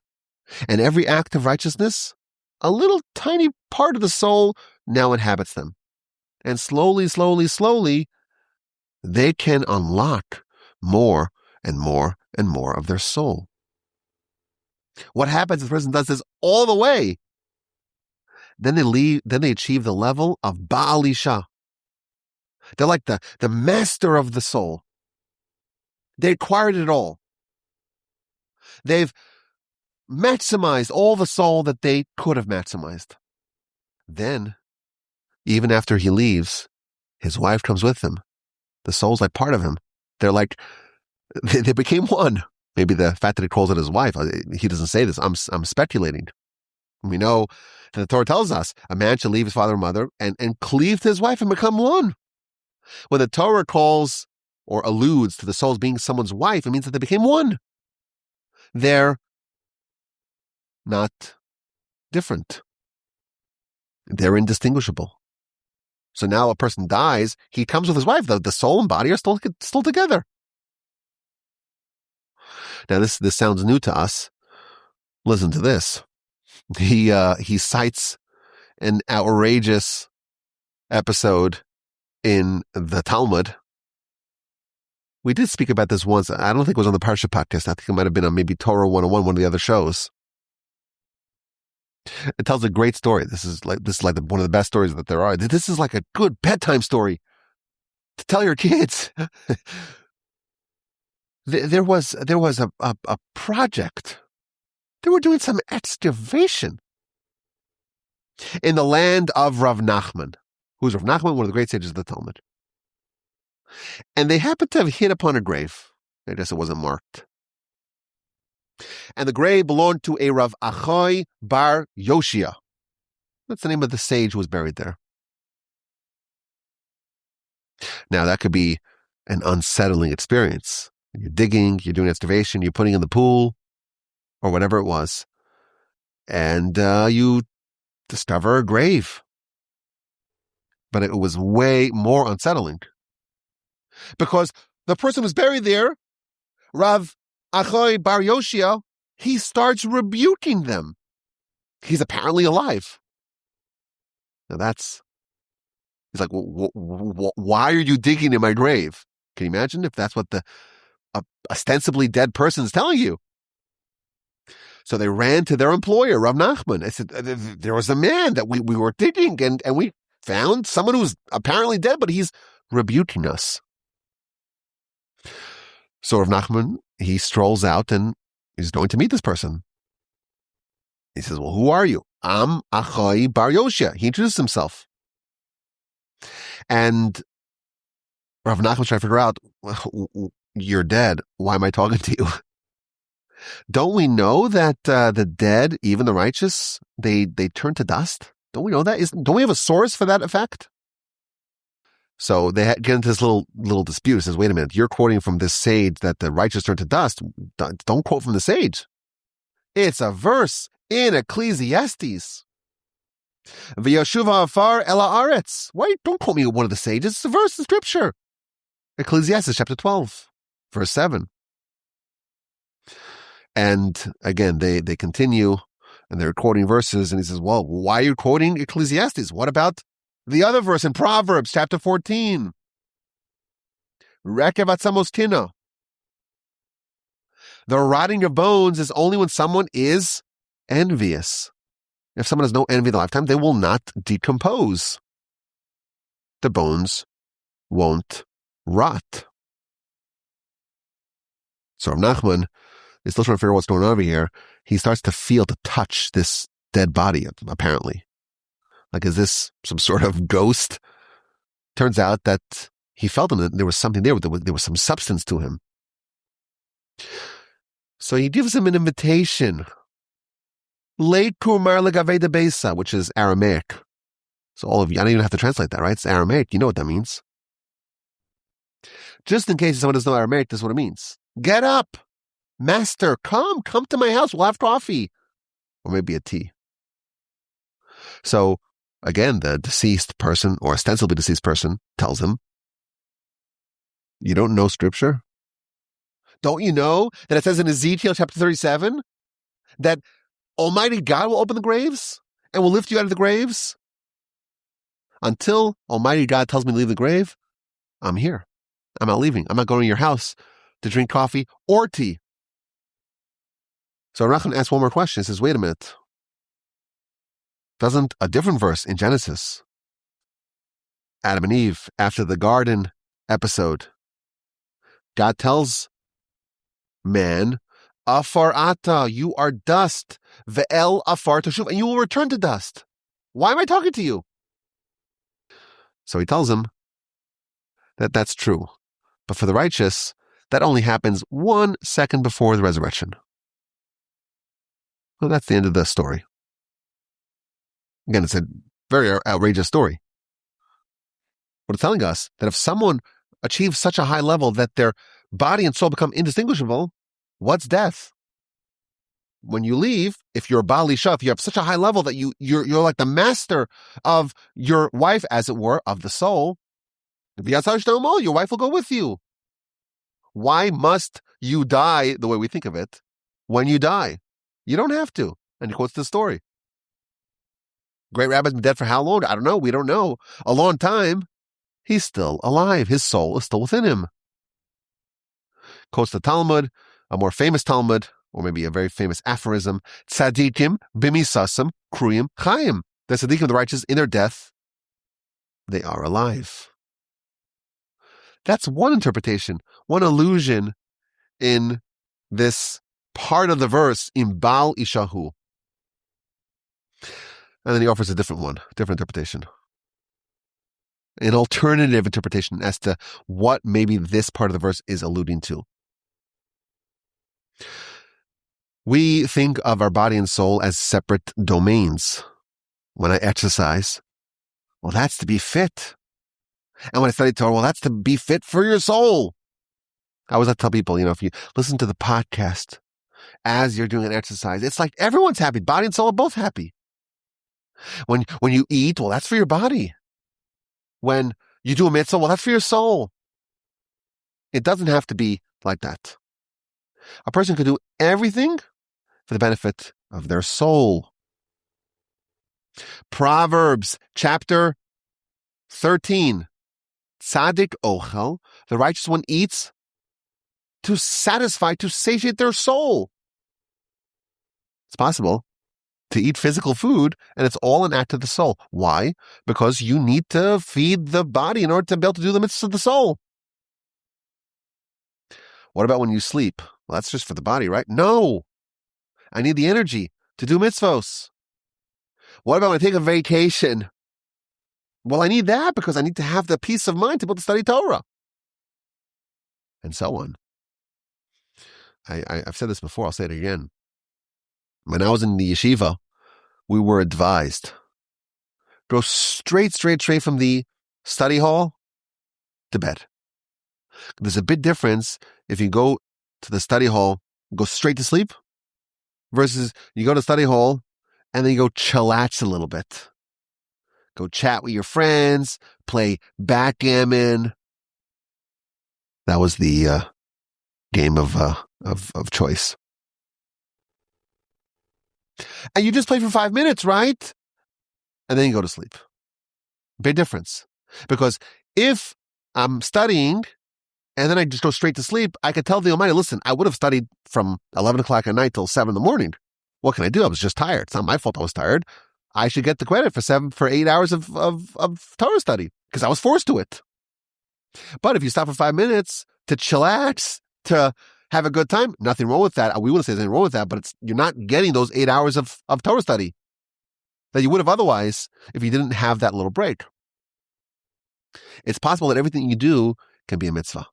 And every act of righteousness, a little tiny part of the soul now inhabits them. And slowly, slowly, slowly, they can unlock more and more and more of their soul. What happens if the person does this all the way? Then they achieve the level of Baal Isha. They're like the master of the soul. They acquired it all. They've maximized all the soul that they could have maximized. Then, even after he leaves, his wife comes with him. The soul's like part of him. They're like, they became one. Maybe the fact that he calls it his wife, he doesn't say this. I'm speculating. We know that the Torah tells us a man should leave his father and mother and cleave to his wife and become one. When the Torah calls or alludes to the souls being someone's wife, it means that they became one. They're not different. They're indistinguishable. So now a person dies, he comes with his wife. The soul and body are still together. Now this sounds new to us. Listen to this. He cites an outrageous episode in the Talmud. We did speak about this once. I don't think it was on the Parsha Podcast. I think it might have been on maybe Torah 101, one of the other shows. It tells a great story. This is like one of the best stories that there are. This is like a good bedtime story to tell your kids. There was a project. They were doing some excavation in the land of Rav Nachman. Who's Rav Nachman? One of the great sages of the Talmud. And they happened to have hit upon a grave. I guess it wasn't marked. And the grave belonged to a Rav Achai bar Yoshia. That's the name of the sage who was buried there. Now, that could be an unsettling experience. You're digging, you're doing excavation, you're putting in the pool, or whatever it was, and you discover a grave. But it was way more unsettling. Because the person who's buried there, Rav Achai bar Yoshia, he starts rebuking them. He's apparently alive. Now he's like, why are you digging in my grave? Can you imagine if that's what the ostensibly dead person is telling you? So they ran to their employer, Rav Nachman. I said, there was a man that we were digging and we found someone who's apparently dead, but he's rebuking us. So Rav Nachman, he strolls out and he's going to meet this person. He says, well, who are you? I'm Achai bar Yoshia. He introduced himself. And Rav Nachman's trying to figure out, well, you're dead. Why am I talking to you? Don't we know that the dead, even the righteous, they turn to dust? Don't we know that? Don't we have a source for that effect? So they get into this little dispute. It says, wait a minute, you're quoting from this sage that the righteous turn to dust. Don't quote from the sage. It's a verse in Ecclesiastes. V'yashuv ha'afar el ha'aretz. Why? Don't quote me one of the sages. It's a verse in Scripture. Ecclesiastes chapter 12, verse 7. And again, they continue, and they're quoting verses, and he says, well, why are you quoting Ecclesiastes? What about the other verse in Proverbs chapter 14? Rekev atzamos tina. The rotting of bones is only when someone is envious. If someone has no envy in their lifetime, they will not decompose. The bones won't rot. So Rav Nachman is still trying to figure out what's going on over here. He starts to touch this dead body, apparently. Like, is this some sort of ghost? Turns out that he felt that there was something there. There was some substance to him. So he gives him an invitation. Leit kumar legavei de beisa, which is Aramaic. So all of you, I don't even have to translate that, right? It's Aramaic. You know what that means. Just in case someone doesn't know Aramaic, this is what it means. Get up, master, come to my house. We'll have coffee. Or maybe a tea. So again, the deceased person, or ostensibly deceased person, tells him, you don't know Scripture? Don't you know that it says in Ezekiel chapter 37 that Almighty God will open the graves and will lift you out of the graves? Until Almighty God tells me to leave the grave, I'm here. I'm not leaving. I'm not going to your house to drink coffee or tea. So Rachman asks one more question. He says, wait a minute. Doesn't a different verse in Genesis, Adam and Eve, after the garden episode, God tells man, afar ata, you are dust, ve'el afar tashuv, and you will return to dust. Why am I talking to you? So he tells him that that's true. But for the righteous, that only happens 1 second before the resurrection. Well, that's the end of the story. Again, it's a very outrageous story. But it's telling us that if someone achieve such a high level that their body and soul become indistinguishable, what's death? When you leave, if you're Bali Shaf, you have such a high level that you're like the master of your wife, as it were, of the soul. Your wife will go with you. Why must you die the way we think of it when you die? You don't have to. And he quotes the story. Great Rabbi's been dead for how long? I don't know. We don't know. A long time. He's still alive. His soul is still within him. Quotes the Talmud, a more famous Talmud, or maybe a very famous aphorism, Tzadikim bimisasam kruyim chayim. The Tzadikim, the righteous, in their death, they are alive. That's one interpretation, one allusion in this part of the verse, in Bal Ishahu. And then he offers a different one, different interpretation. An alternative interpretation as to what maybe this part of the verse is alluding to. We think of our body and soul as separate domains. When I exercise, well, that's to be fit. And when I study Torah, well, that's to be fit for your soul. I always like to tell people, if you listen to the podcast as you're doing an exercise, it's like everyone's happy. Body and soul are both happy. When you eat, well, that's for your body. When you do a mitzvah, well, that's for your soul. It doesn't have to be like that. A person could do everything for the benefit of their soul. Proverbs chapter 13. Tzadik ochel, the righteous one eats to satisfy, to satiate their soul. It's possible to eat physical food, and it's all an act of the soul. Why? Because you need to feed the body in order to be able to do the mitzvahs of the soul. What about when you sleep? Well, that's just for the body, right? No. I need the energy to do mitzvos. What about when I take a vacation? Well, I need that because I need to have the peace of mind to be able to study Torah. And so on. I've said this before, I'll say it again. When I was in the yeshiva, we were advised, go straight from the study hall to bed. There's a big difference if you go to the study hall, go straight to sleep, versus you go to the study hall and then you go chillax a little bit. Go chat with your friends, play backgammon. That was the game of choice. And you just play for 5 minutes, right? And then you go to sleep. Big difference. Because if I'm studying and then I just go straight to sleep, I could tell the Almighty, listen, I would have studied from 11 o'clock at night till 7 in the morning. What can I do? I was just tired. It's not my fault I was tired. I should get the credit for 8 hours of Torah study because I was forced to it. But if you stop for 5 minutes to chillax, to have a good time, nothing wrong with that. We wouldn't say there's anything wrong with that, but you're not getting those 8 hours of Torah study that you would have otherwise if you didn't have that little break. It's possible that everything you do can be a mitzvah.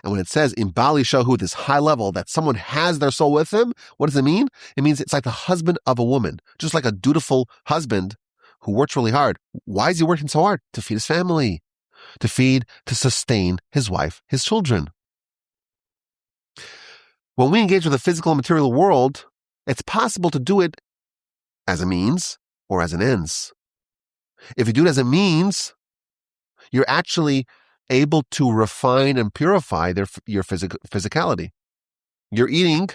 And when it says in Bali Shahu, this high level, that someone has their soul with them, what does it mean? It means it's like the husband of a woman, just like a dutiful husband who works really hard. Why is he working so hard? To feed his family, to sustain his wife, his children. When we engage with the physical and material world, it's possible to do it as a means or as an ends. If you do it as a means, you're actually able to refine and purify your physicality. You're eating,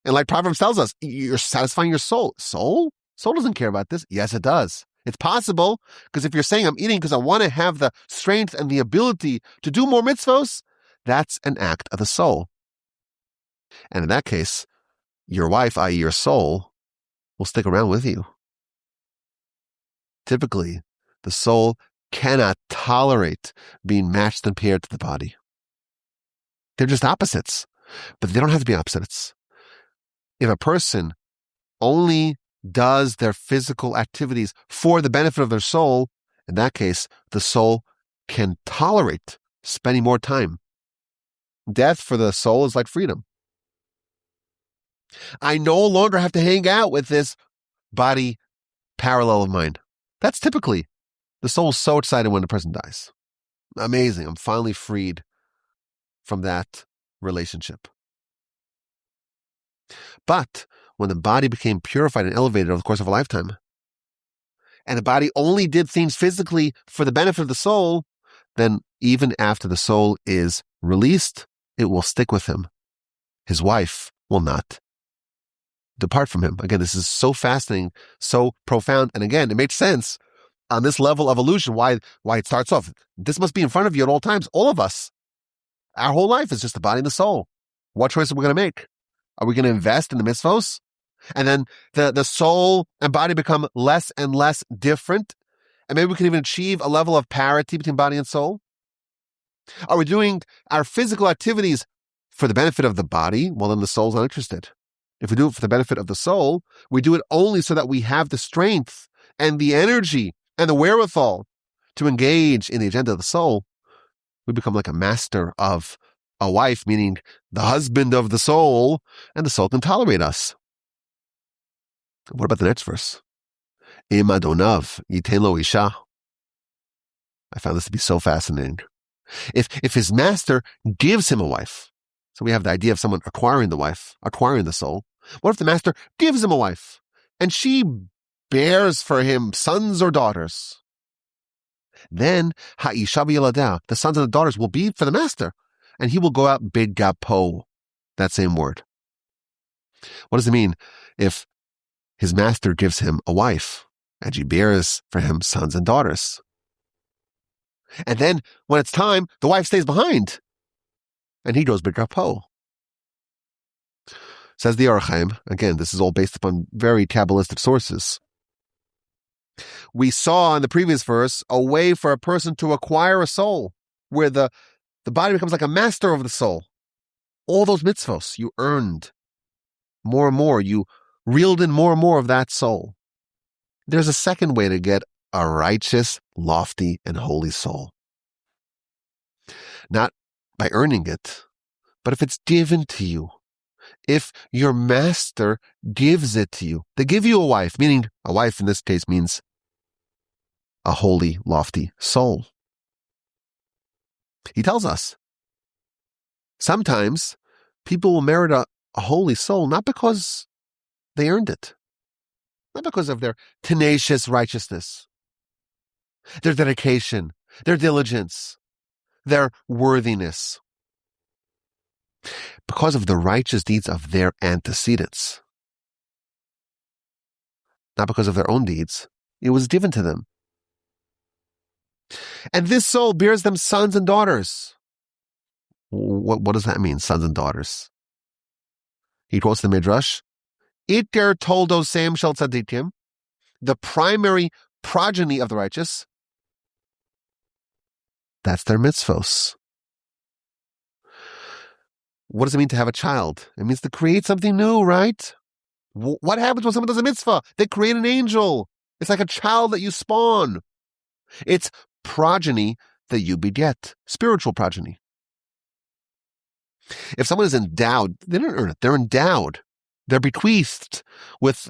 and like Proverbs tells us, you're satisfying your soul. Soul? Soul doesn't care about this. Yes, it does. It's possible, because if you're saying I'm eating because I want to have the strength and the ability to do more mitzvos, that's an act of the soul. And in that case, your wife, i.e. your soul, will stick around with you. Typically, the soul cannot tolerate being matched and paired to the body. They're just opposites, but they don't have to be opposites. If a person only does their physical activities for the benefit of their soul, in that case, the soul can tolerate spending more time. Death for the soul is like freedom. I no longer have to hang out with this body parallel of mine. That's typically the soul is so excited when the person dies. Amazing. I'm finally freed from that relationship. But when the body became purified and elevated over the course of a lifetime, and the body only did things physically for the benefit of the soul, then even after the soul is released, it will stick with him. His wife will not depart from him. Again, this is so fascinating, so profound. And again, it makes sense on this level of illusion why it starts off. This must be in front of you at all times. All of us. Our whole life is just the body and the soul. What choice are we going to make? Are we going to invest in the mitzvos? And then the soul and body become less and less different? And maybe we can even achieve a level of parity between body and soul? Are we doing our physical activities for the benefit of the body? Well, then the soul's not interested. If we do it for the benefit of the soul, we do it only so that we have the strength and the energy and the wherewithal to engage in the agenda of the soul. We become like a master of a wife, meaning the husband of the soul, and the soul can tolerate us. What about the next verse? Im Adonav yiten lo isha. I found this to be so fascinating. If his master gives him a wife, so we have the idea of someone acquiring the wife, acquiring the soul. What if the master gives him a wife, and she bears for him sons or daughters? Then ha'isha b'yaladah, the sons and the daughters will be for the master, and he will go out bigapo, that same word. What does it mean if his master gives him a wife, and she bears for him sons and daughters? And then, when it's time, the wife stays behind, and he goes bigapo. Says the Or HaChaim, again, this is all based upon very Kabbalistic sources. We saw in the previous verse a way for a person to acquire a soul, where the body becomes like a master of the soul. All those mitzvos you earned more and more, you reeled in more and more of that soul. There's a second way to get a righteous, lofty, and holy soul. Not by earning it, but if it's given to you. If your master gives it to you, they give you a wife, meaning a wife in this case means a holy, lofty soul. He tells us, sometimes people will merit a holy soul not because they earned it, not because of their tenacious righteousness, their dedication, their diligence, their worthiness, because of the righteous deeds of their antecedents, not because of their own deeds. It was given to them. And this soul bears them sons and daughters. What does that mean, sons and daughters? He quotes the Midrash, Iter toldo sem shel tzadikim, the primary progeny of the righteous. That's their mitzvos. What does it mean to have a child? It means to create something new, right? What happens when someone does a mitzvah? They create an angel. It's like a child that you spawn. It's progeny that you beget, spiritual progeny. If someone is endowed, they don't earn it. They're endowed. They're bequeathed with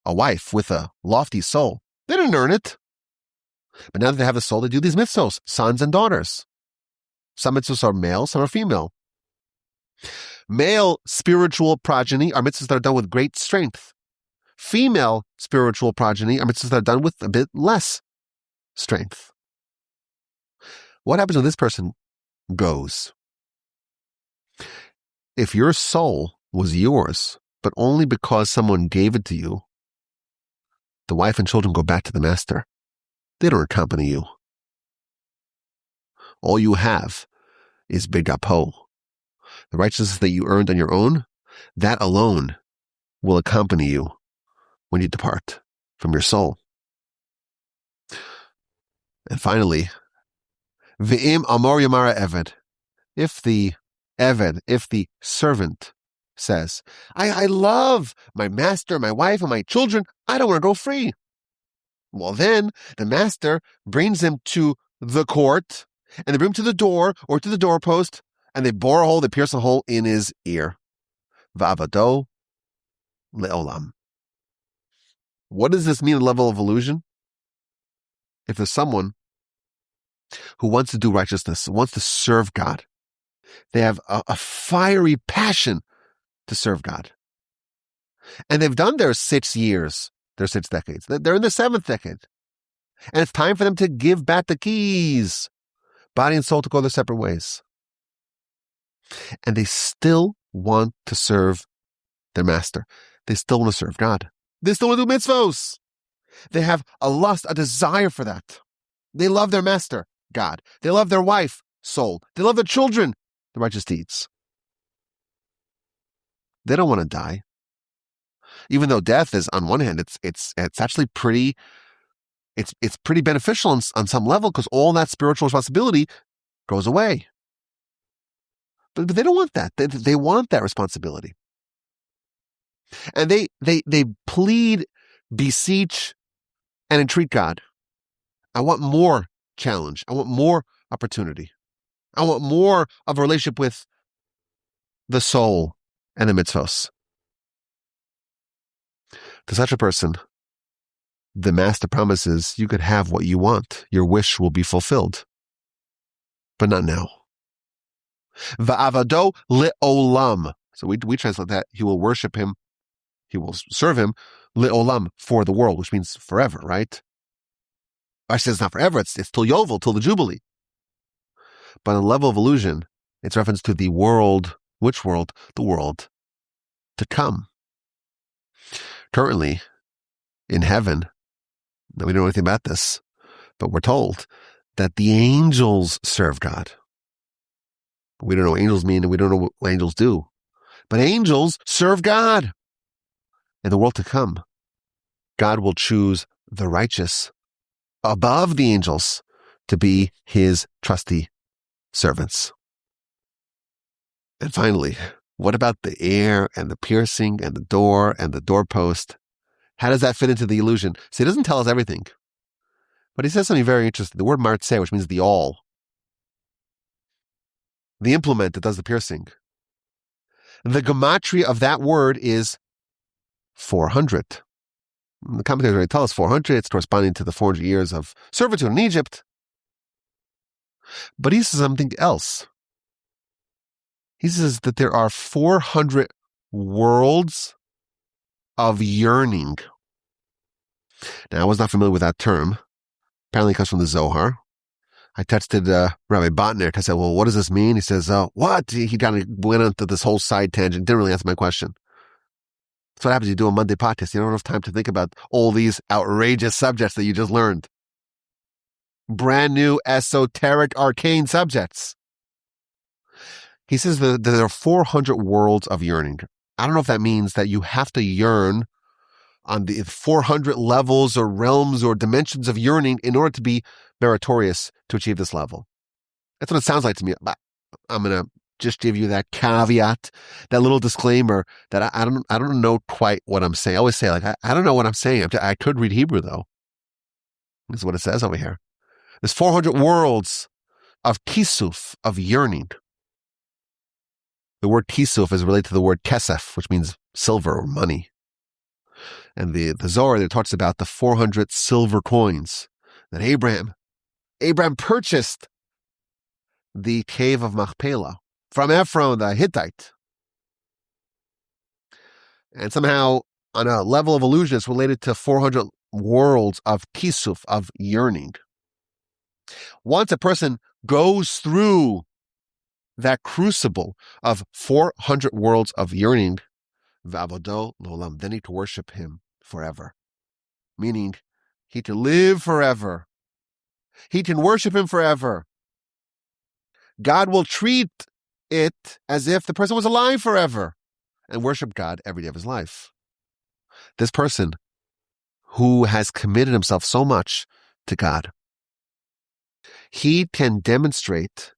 a wife, with a lofty soul. They didn't earn it. But now that they have the soul, they do these mitzvos, sons and daughters. Some mitzvos are male, some are female. Male spiritual progeny are mitzvahs that are done with great strength. Female spiritual progeny are mitzvahs that are done with a bit less strength. What happens when this person goes? If your soul was yours, but only because someone gave it to you, the wife and children go back to the master. They don't accompany you. All you have is bigapo. The righteousness that you earned on your own, that alone will accompany you when you depart from your soul. And finally, V'im amor yamara eved. If the eved, if the servant says, I love my master, my wife, and my children, I don't want to go free. Well, then the master brings him to the court, and they bring him to the door or to the doorpost, and they bore a hole, they pierce a hole in his ear. Va'avado le'olam. What does this mean, a level of illusion? If there's someone who wants to do righteousness, who wants to serve God. They have a fiery passion to serve God. And they've done their 6 years, their 6 decades. They're in the 7th decade. And it's time for them to give back the keys, body and soul, to go their separate ways. And they still want to serve their master. They still want to serve God. They still want to do mitzvos. They have a lust, a desire for that. They love their master, God. They love their wife, soul. They love their children, the righteous deeds. They don't want to die. Even though death is, on one hand, it's actually pretty, it's pretty beneficial on some level, because all that spiritual responsibility goes away. But they don't want that. They want that responsibility. And they plead, beseech, and entreat God. I want more challenge. I want more opportunity. I want more of a relationship with the soul and the mitzvos. To such a person, the master promises you could have what you want. Your wish will be fulfilled. But not now. Va'avado le'olam. So we translate that, he will worship him, he will serve him, le'olam, for the world, which means forever, right? Actually, it's not forever, it's till Yovel, till the Jubilee. But on the level of illusion, it's reference to the world. Which world? The world to come. Currently, in heaven, we don't know anything about this, but we're told that the angels serve God. We don't know what angels mean, and we don't know what angels do. But angels serve God. In the world to come, God will choose the righteous above the angels to be his trusty servants. And finally, what about the air and the piercing and the door and the doorpost? How does that fit into the illusion? See, he doesn't tell us everything. But he says something very interesting. The word yahrtzeits, which means the awl. The implement that does the piercing. The gematria of that word is 400. The commentators already tell us 400. It's corresponding to the 400 years of servitude in Egypt. But he says something else. He says that there are 400 worlds of yearning. Now, I was not familiar with that term. Apparently it comes from the Zohar. I texted Rabbi Botnick. I said, well, what does this mean? He says, what? He kind of went into this whole side tangent. Didn't really answer my question. That's what happens. You do a Monday podcast. You don't have time to think about all these outrageous subjects that you just learned. Brand new, esoteric, arcane subjects. He says that there are 400 worlds of yearning. I don't know if that means that you have to yearn on the 400 levels or realms or dimensions of yearning in order to be meritorious to achieve this level. That's what it sounds like to me. But I'm going to just give you that caveat, that little disclaimer that I don't know quite what I'm saying. I always say, like, I don't know what I'm saying. I could read Hebrew, though. This is what it says over here. There's 400 worlds of kisuf, of yearning. The word kisuf is related to the word kesef, which means silver or money. And the Zohar there talks about the 400 silver coins that Abraham purchased the cave of Machpelah from Ephron the Hittite. And somehow, on a level of illusion, it's related to 400 worlds of kisuf, of yearning. Once a person goes through that crucible of 400 worlds of yearning, v'avodo l'olam, then he can worship him forever. Meaning, he can live forever. He can worship him forever. God will treat it as if the person was alive forever and worship God every day of his life. This person who has committed himself so much to God, he can demonstrate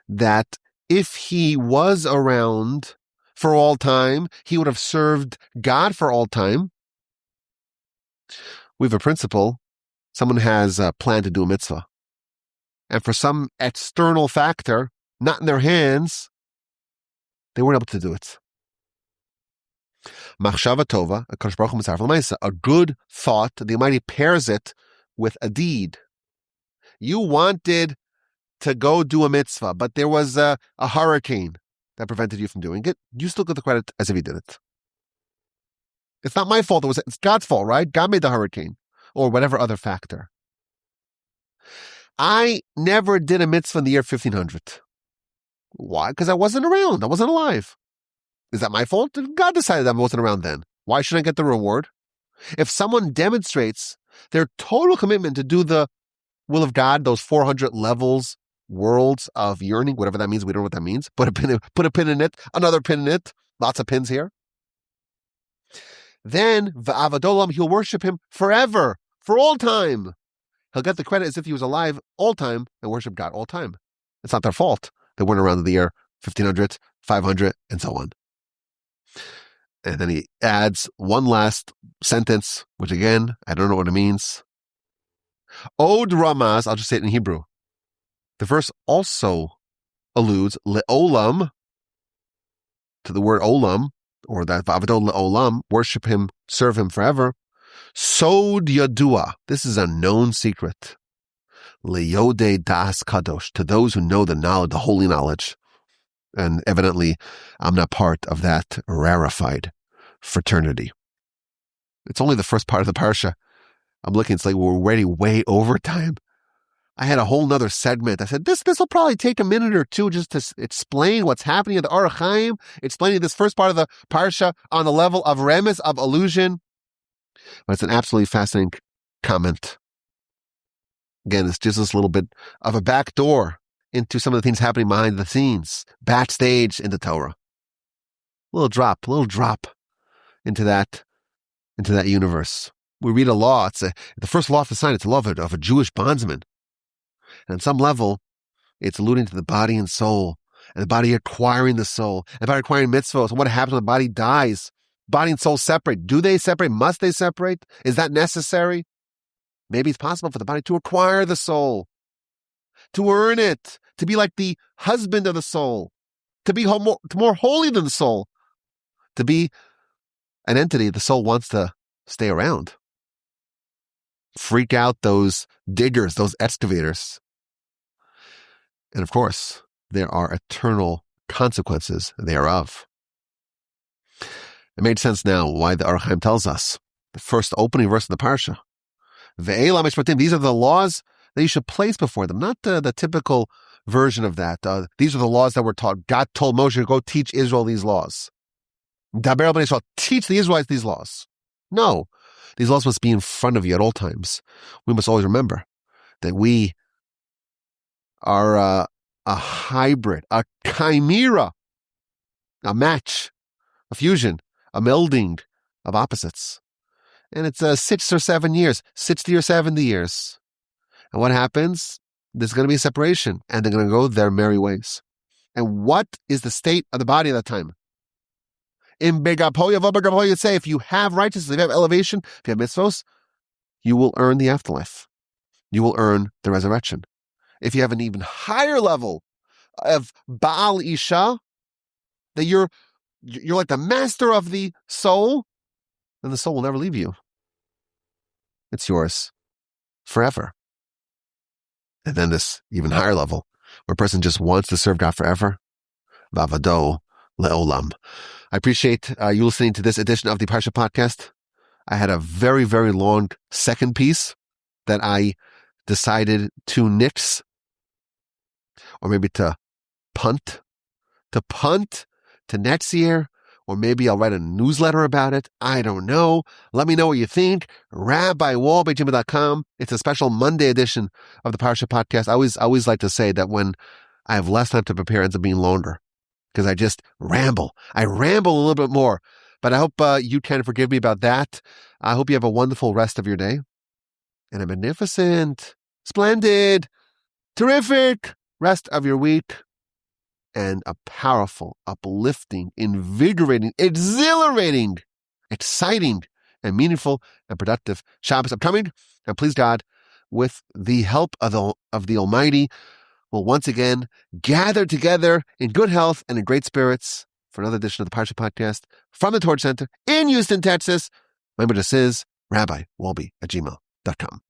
that if he was around for all time, he would have served God for all time. We have a principle. Someone has a plan to do a mitzvah. And for some external factor, not in their hands, they weren't able to do it. Machshava tova, a good thought, the Almighty pairs it with a deed. You wanted to go do a mitzvah, but there was a hurricane that prevented you from doing it, you still get the credit as if you did it. It's not my fault. It's God's fault, right? God made the hurricane or whatever other factor. I never did a mitzvah in the year 1500. Why? Because I wasn't around. I wasn't alive. Is that my fault? God decided I wasn't around then. Why should I get the reward? If someone demonstrates their total commitment to do the will of God, those 400 levels, worlds of yearning, whatever that means, we don't know what that means. Put a pin in it, another pin in it, lots of pins here. Then, v'avadolam, he'll worship him forever, for all time. He'll get the credit as if he was alive all time and worship God all time. It's not their fault. They weren't around in the year 1500, 500, and so on. And then he adds one last sentence, which again, I don't know what it means. Od Ramaz, I'll just say it in Hebrew. The verse also alludes le'olam, to the word olam, or that v'avadol le'olam, worship him, serve him forever. Sod yadua, this is a known secret. Le'yodei das kadosh, to those who know the knowledge, the holy knowledge. And evidently, I'm not part of that rarefied fraternity. It's only the first part of the Parsha. I'm looking, it's like we're already way over time. I had a whole nother segment. I said, this will probably take a minute or two just to explain what's happening in the Orach Chaim, explaining this first part of the Parsha on the level of remes, of allusion. But it's an absolutely fascinating comment. Again, it's just this little bit of a back door into some of the things happening behind the scenes, backstage in the Torah. Little drop into that universe. We read a law. It's the first law of the sign. It's a law of a Jewish bondsman. And on some level, it's alluding to the body and soul, and the body acquiring the soul, and by acquiring mitzvot. So what happens when the body dies? Body and soul separate. Do they separate? Must they separate? Is that necessary? Maybe it's possible for the body to acquire the soul, to earn it, to be like the husband of the soul, to be more holy than the soul, to be an entity the soul wants to stay around. Freak out those diggers, those excavators. And of course, there are eternal consequences thereof. It made sense now why the Orach Chaim tells us, the first opening verse of the Parsha, Ve'ela Mishpatim, these are the laws that you should place before them, not the typical version of that. These are the laws that were taught. God told Moshe, go teach Israel these laws. Daber b'nei Yisrael, teach the Israelites these laws. No, these laws must be in front of you at all times. We must always remember that we are a hybrid, a chimera, a match, a fusion, a melding of opposites. And it's 6 or 7 years, 60 or 70 years. And what happens? There's going to be a separation, and they're going to go their merry ways. And what is the state of the body at that time? In Begapo, you'd say, if you have righteousness, if you have elevation, if you have mitzvos, you will earn the afterlife. You will earn the resurrection. If you have an even higher level of Baal Isha, that you're like the master of the soul, then the soul will never leave you. It's yours forever. And then this even higher level, where a person just wants to serve God forever, Vavado Le'olam. I appreciate you listening to this edition of the Parsha Podcast. I had a very, very long second piece that I decided to nix, or maybe to punt to next year, or maybe I'll write a newsletter about it. I don't know. Let me know what you think. RabbiWall@gmail.com. It's a special Monday edition of the Parsha Podcast. I always like to say that when I have less time to prepare, it ends up being longer, because I just ramble. I ramble a little bit more. But I hope you can forgive me about that. I hope you have a wonderful rest of your day, and a magnificent, splendid, terrific rest of your week, and a powerful, uplifting, invigorating, exhilarating, exciting, and meaningful and productive Shabbos upcoming. And please God, with the help of the Almighty, we'll once again gather together in good health and in great spirits for another edition of the Parsha Podcast from the Torch Center in Houston, Texas. My address is rabbiwalby@gmail.com.